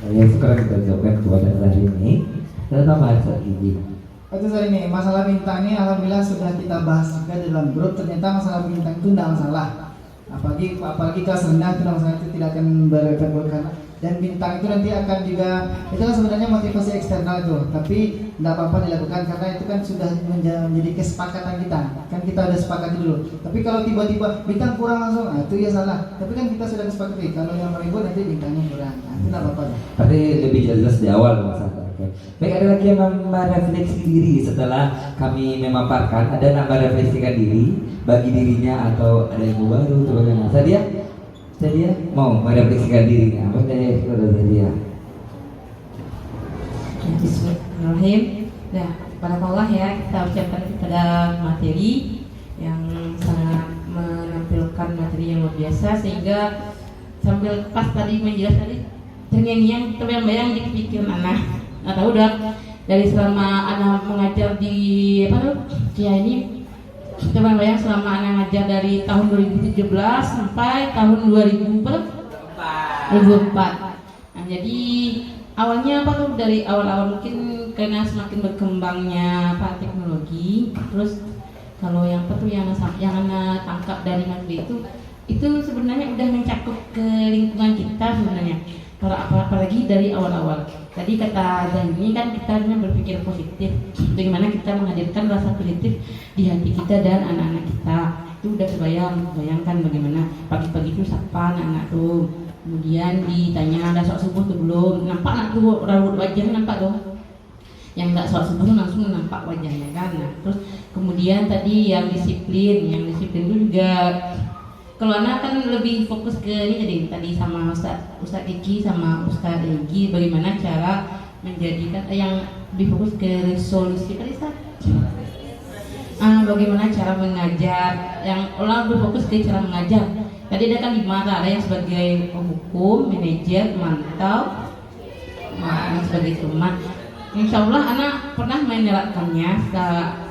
Speaker 1: Sekarang kita jawabkan kepada hari ini. Ada tambahan Ustaz Gigi.
Speaker 6: Itu hari ini masalah bintang ini alhamdulillah sudah kita bahas juga dalam grup. Ternyata masalah bintang itu tidak masalah. Apalagi kelas rendah itu masalah, itu tidak akan berefek karena dan bintang itu nanti akan juga itu kan sebenarnya motivasi eksternal itu, tapi tidak apa-apa dilakukan karena itu kan sudah menjadi kesepakatan kita, kan kita udah sepakati dulu. Tapi kalau tiba-tiba bintang kurang langsung, itu ya salah. Tapi kan kita sudah kesepakati kalau yang meribu nanti bintangnya kurang, itu tidak apa-apa.
Speaker 1: Berarti lebih jelas di awal masalah. Baik, ada lagi yang merefleksi diri setelah kami memaparkan. Ada yang merefleksikan diri bagi dirinya atau ada yang baru atau bagaimana? Saya mau merefleksikan dirinya. Apa saya Zadia?
Speaker 9: Bismillahirrahmanirrahim. Nah, barakallah ya, kita ucapkan kepada materi yang sangat menampilkan materi yang luar biasa, sehingga sambil pas tadi menjelaskan tadi terngiang-ngiang terbayang-bayang di pikiran anak. Nah, tahu udah dari selama anak mengajar di ini terbayang selama anak mengajar dari tahun 2017 sampai tahun 2004. Nah, jadi awalnya dari awal-awal mungkin karena semakin berkembangnya teknologi, terus kalau yang yang anak tangkap dari materi itu sebenarnya udah mencakup ke lingkungan kita sebenarnya. Kalau apalagi dari awal-awal. Tadi kata Zani kan kita hanya berpikir positif. Bagaimana kita menghadirkan rasa positif di hati kita dan anak-anak kita. Itu udah bayangkan bagaimana pagi-pagi itu sapa anak-anak tuh. Kemudian ditanya ada sholat subuh tuh belum? Nampak anak tuh rambut wajahnya nampak tuh. Yang nggak sholat subuh langsung nampak wajahnya kan. Nah, terus kemudian tadi yang disiplin itu juga. Kalau anak kan lebih fokus ke ini tadi sama Ustaz Eki sama Ustaz Egi, bagaimana cara menjadikan yang lebih fokus ke resolusi tadi Ustaz. Bagaimana cara mengajar, yang orang lebih fokus ke cara mengajar. Tadi ada kan 5, ada yang sebagai penghukum, manajer, pemantau, yang sebagai teman. Insya Allah anak pernah menerapkannya.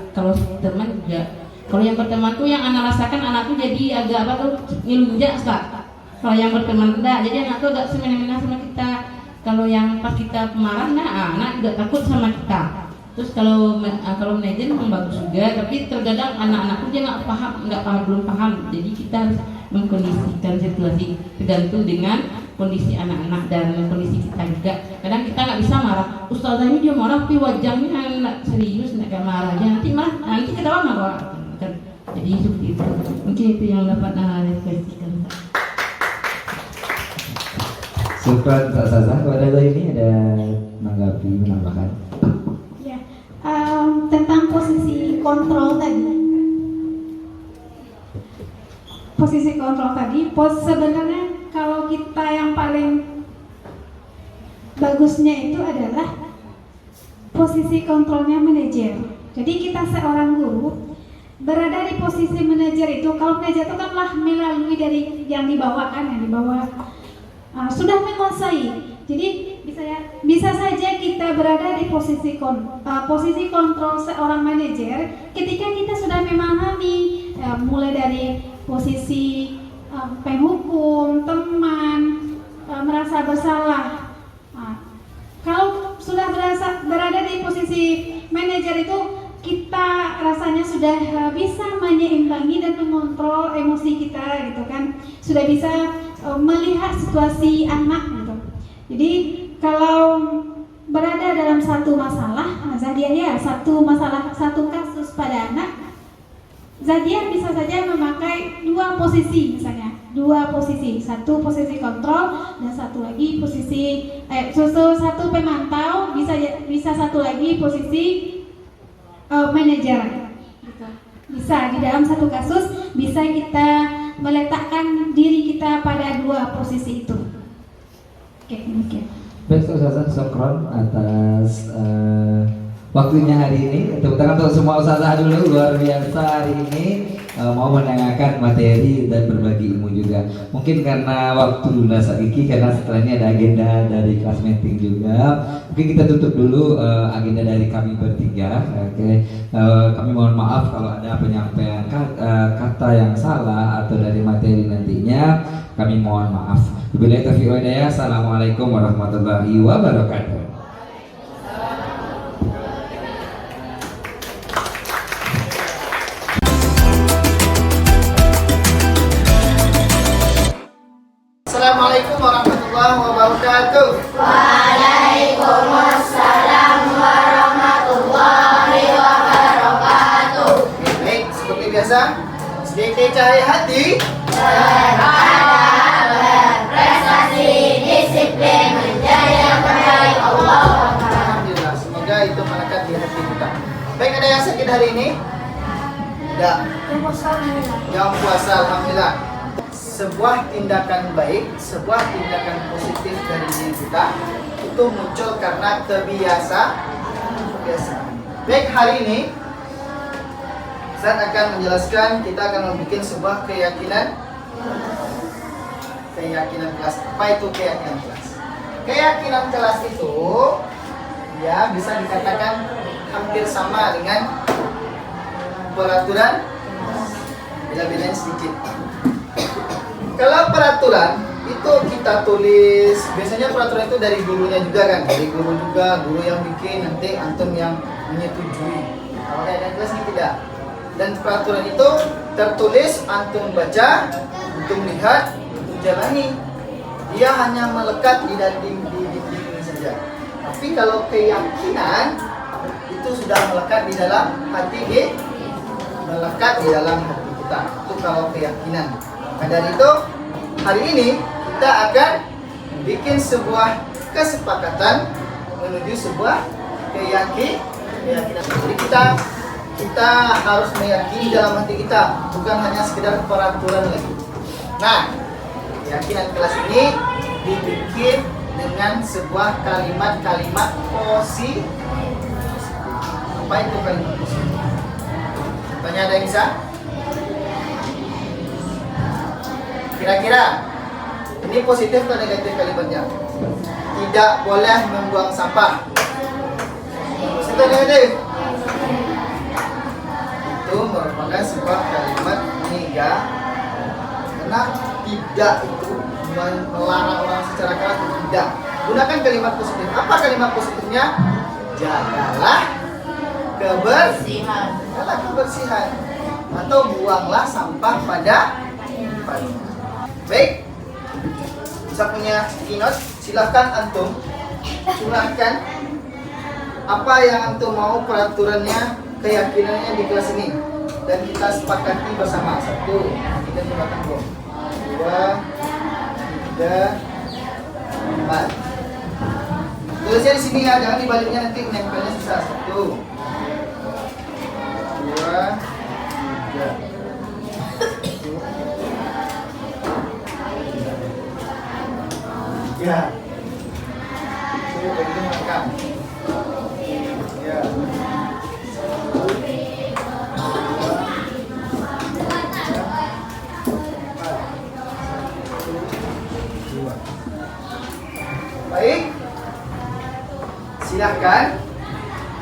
Speaker 9: Kalau teman juga. Kalau yang berteman tuh yang anak rasakan anak tuh jadi agak ngelunjak Ustaz. Kalau yang berteman enggak, jadi anak tuh agak semena-mena sama kita. Kalau yang pas kita marah, anak juga takut sama kita. Terus kalau manajer memang bagus juga, tapi terkadang anak-anak tuh dia belum paham. Jadi kita harus mengkondisikan situasi tergantung dengan kondisi anak-anak dan kondisi kita juga. Kadang kita nggak bisa marah. Ustazah ini dia marah, tapi wajahnya nggak serius, nggak marah aja. Nanti ketawa marah. Jadi seperti itu. Mungkin itu yang dapat refleksikan.
Speaker 1: Syukran Kak Sazah. Kepada ini ada menambahkan.
Speaker 3: Ya, tentang posisi kontrol tadi. Sebenarnya kalau kita yang paling bagusnya itu adalah posisi kontrolnya manajer. Jadi kita seorang guru berada di posisi manajer itu, kalau manajer itu kan melalui dari yang dibawa sudah menguasai. Jadi bisa saja kita berada di posisi kontrol seorang manajer ketika kita sudah memahami mulai dari posisi penghukum, teman, merasa bersalah. Kalau sudah berada di posisi posisi manajer itu kita rasanya sudah bisa menyeimbangi dan mengontrol emosi kita gitu kan, sudah bisa melihat situasi anak gitu. Jadi kalau berada dalam satu masalah, Zadia ya, satu kasus pada anak, Zadia bisa saja memakai dua posisi misalnya, satu posisi kontrol dan satu lagi posisi satu pemantau, bisa satu lagi posisi manajer. Bisa di dalam satu kasus bisa kita meletakkan diri kita pada dua posisi itu. Oke, demikian.
Speaker 1: Baik, Ustazah, syukron atas waktunya hari ini. Tepuk tangan untuk semua Ustazah dulu, luar biasa hari ini mau menanyakan materi dan berbagi ilmu juga. Mungkin karena waktu nasa Kiki, karena setelah ini ada agenda dari kelas meeting juga. Mungkin kita tutup dulu agenda dari kami bertiga. Oke, kami mohon maaf kalau ada penyampaian kata yang salah atau dari materi nantinya. Kami mohon maaf. Wabillahi taufiq wal hidayah. Assalamualaikum warahmatullahi wabarakatuh.
Speaker 6: Assalamualaikum warahmatullahi wabarakatuh.
Speaker 10: Waalaikumsalam warahmatullahi wabarakatuh.
Speaker 6: Baik, seperti biasa, sedikit cahaya hati
Speaker 10: berprestasi, disiplin, menjadi yang terbaik Allah.
Speaker 6: Alhamdulillah, semoga itu melekat di hati kita. Baik, ada yang sakit hari ini? Tidak. Yang puasa, alhamdulillah. Sebuah tindakan baik, sebuah tindakan positif dari diri kita itu muncul karena kebiasaan. Baik, hari ini Ustaz akan menjelaskan, kita akan membuat sebuah keyakinan kelas. Apa itu keyakinan kelas? Keyakinan kelas itu ya bisa dikatakan hampir sama dengan peraturan, beda-bedanya sedikit. Kalau peraturan itu kita tulis, biasanya peraturan itu dari gurunya juga kan, dari guru juga, guru yang bikin, nanti antum yang menyetujui. Kalau keadaan kelas ini tidak. Dan peraturan itu tertulis, antum baca, antum lihat, antum jalani. Dia hanya melekat di dinding ini saja. Tapi kalau keyakinan itu sudah melekat di dalam hati kita. Itu kalau keyakinan. Nah, dari itu hari ini kita akan bikin sebuah kesepakatan menuju sebuah keyakinan. Jadi kita harus meyakini dalam hati kita, bukan hanya sekedar peraturan lagi. Nah, keyakinan kelas ini dibikin dengan sebuah kalimat-kalimat positif. Apa itu kalimat positif? Tanya, ada yang bisa? Kira-kira ini positif atau negatif kalimatnya? Tidak boleh membuang sampah. Positif atau negatif? Itu merupakan sebuah kalimat negatif. Karena tidak itu melarang orang secara keras, tidak. Gunakan kalimat positif. Apa kalimat positifnya? Jagalah kebersihan. Atau buanglah sampah pada tempatnya. Baik, bisa punya keynote, silahkan antum curahkan apa yang antum mau peraturannya, keyakinannya di kelas ini, dan kita sepakati bersama. 1, kita coba tanggung 2, 3, 4. Tulisnya di sini ya, jangan dibaliknya, nanti menempelnya susah. 1, 2, 3. Ya, itu begitu merekam. Ya. Baik, silahkan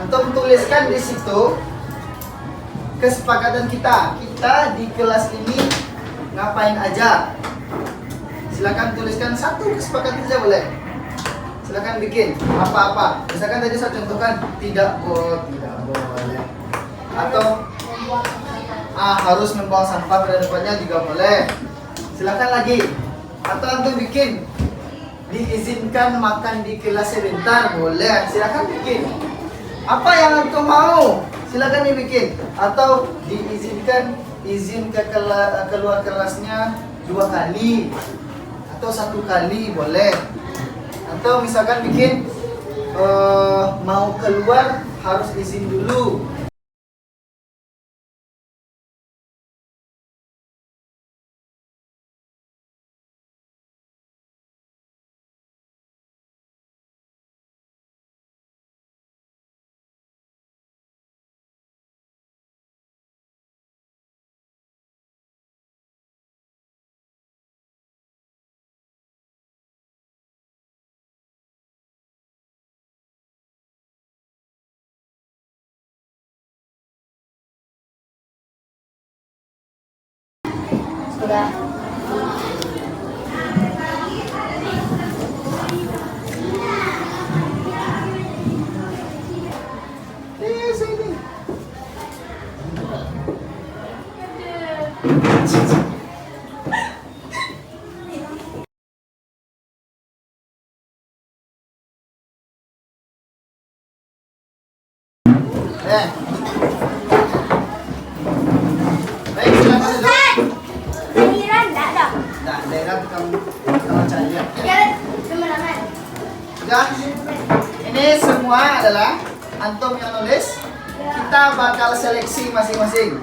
Speaker 6: untuk tuliskan di situ kesepakatan kita di kelas ini ngapain aja. Silakan tuliskan satu kesepakatan saja boleh. silakan bikin apa-apa. Misalkan tadi saya contohkan tidak boleh. Atau harus membawa sampah pada depannya juga boleh. Silakan lagi. Atau antum bikin diizinkan makan di kelas sebentar, boleh. Silakan bikin. Apa yang antum mau? Silakan dibikin. Atau diizinkan izin ke keluar kelasnya 2 kali atau 1 kali boleh. Atau misalkan bikin mau keluar harus izin dulu.
Speaker 10: Sudah.
Speaker 6: Sini. Baik, silakan duduk.
Speaker 10: Giliran enggak ada.
Speaker 6: Nah, daerah tukang cahaya.
Speaker 10: Ya, teman-teman.
Speaker 6: Sudah. Ini semua adalah antum yang nulis. Kita bakal seleksi masing-masing.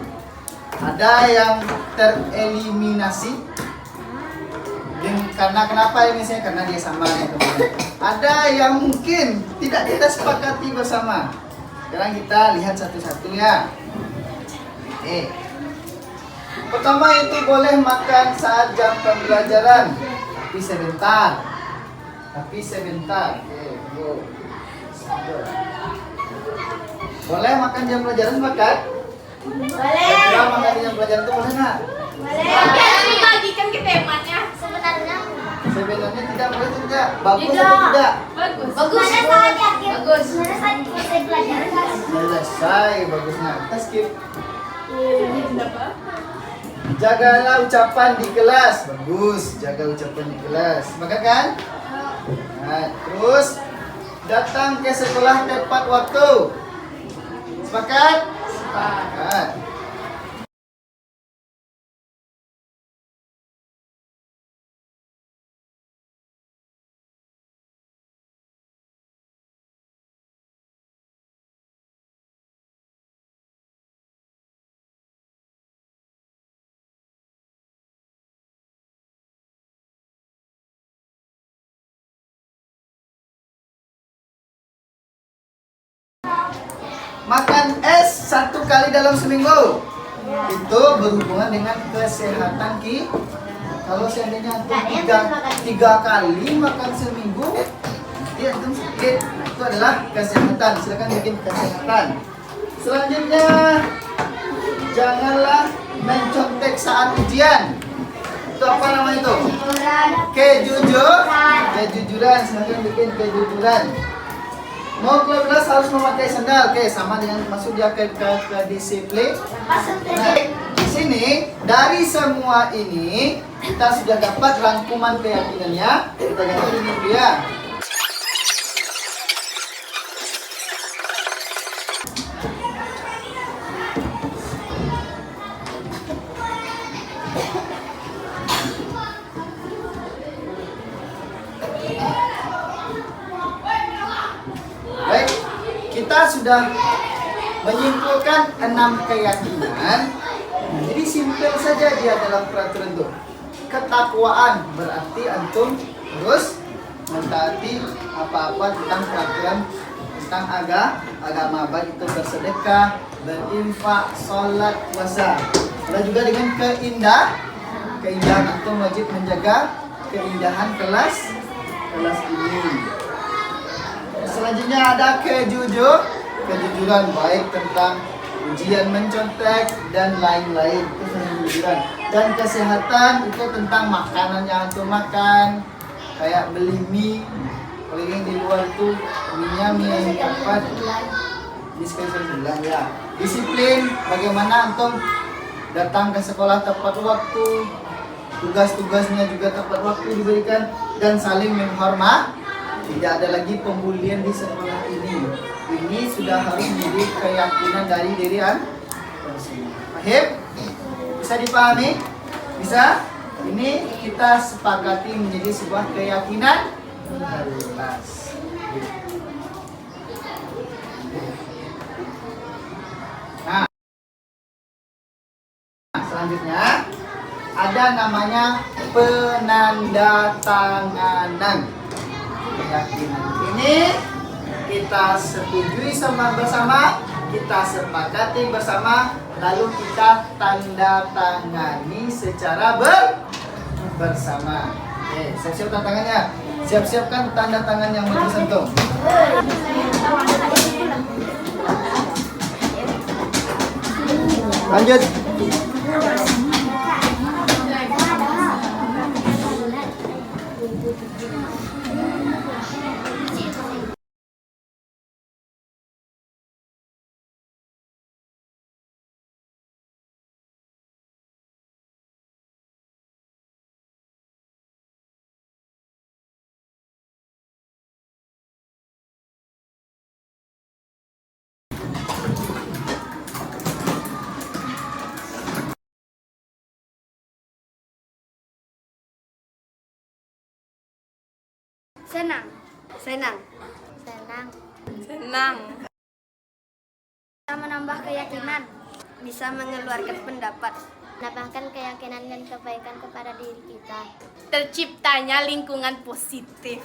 Speaker 6: Ada yang tereliminasi. Karena kenapa ini saya? Karena dia sama nih teman-teman. Ada yang mungkin tidak kita sepakati bersama. Sekarang kita lihat satu-satu ya. Pertama itu boleh makan saat jam pembelajaran, tapi sebentar. Go. Boleh makan jam pelajaran makan?
Speaker 10: Boleh.
Speaker 6: Kalau makan jam pelajaran itu boleh nggak?
Speaker 10: Boleh.
Speaker 7: Tapi bagikan ke temannya.
Speaker 10: Sebenarnya
Speaker 6: Sebenarnya tidak boleh tidak. Bagus
Speaker 7: Tidak.
Speaker 6: atau tidak?
Speaker 7: Bagus.
Speaker 10: Sebenarnya saat yakin.
Speaker 7: Bagus.
Speaker 10: Sebenarnya saat selesai pelajaran kan.
Speaker 6: Selesai, bagusnya. Kita skip.
Speaker 7: Kenapa?
Speaker 6: Jagalah ucapan di kelas. Bagus, jaga ucapan di kelas. Sepakat kan? Nah, terus datang ke sekolah tepat waktu. Sepakat? Sepakat. Makan es 1 kali dalam seminggu itu berhubungan dengan kesehatan ki. Kalau seandainya antum 3 kali makan seminggu, nanti antum sakit. Nah, itu adalah kesehatan. Silakan bikin kesehatan. Selanjutnya, janganlah mencontek saat ujian. Itu apa nama itu? Kejujuran. Silakan bikin kejujuran. Mau ke kelas harus memakai sandal. Oke, sama dengan masuk dia ke disiplin. Nah, di sini dari semua ini kita sudah dapat rangkuman keyakinannya. Kita ganti ini dia. Baik, kita sudah menyimpulkan 6 keyakinan. Jadi simpel saja dia dalam peraturan itu. Ketakwaan berarti antum terus mentaati apa-apa tentang peraturan tentang agama, baik itu bersedekah, berinfak, sholat, puasa. Dan juga dengan keindahan antum wajib menjaga keindahan kelas ini. Selanjutnya ada kejujuran baik tentang ujian mencontek dan lain-lain, itu kejujuran. Dan kesehatan itu tentang makanan yang antum makan, kayak beli mie Kalau yang di luar itu mie dapat di sekitar 9 ya. Disiplin, bagaimana antum datang ke sekolah tepat waktu, tugas-tugasnya juga tepat waktu diberikan, dan saling menghormati. Tidak ada lagi pembulian di sekolah ini. Ini sudah harus menjadi keyakinan dari diri anda. Paham? Bisa dipahami? Bisa? Ini kita sepakati menjadi sebuah keyakinan jelas. Nah, selanjutnya ada namanya penandatanganan keyakinan. Ini kita setujui sama bersama, kita sepakati bersama, lalu kita tanda tangani secara bersama. Oke, siap-siap tantangannya. Siap-siapkan tanda tangan yang mau disentuh. Lanjut.
Speaker 10: Senang. Senang. Senang. Senang. Bisa menambah keyakinan. Bisa mengeluarkan pendapat. Menambahkan keyakinan dan kebaikan kepada diri kita.
Speaker 5: Terciptanya lingkungan positif.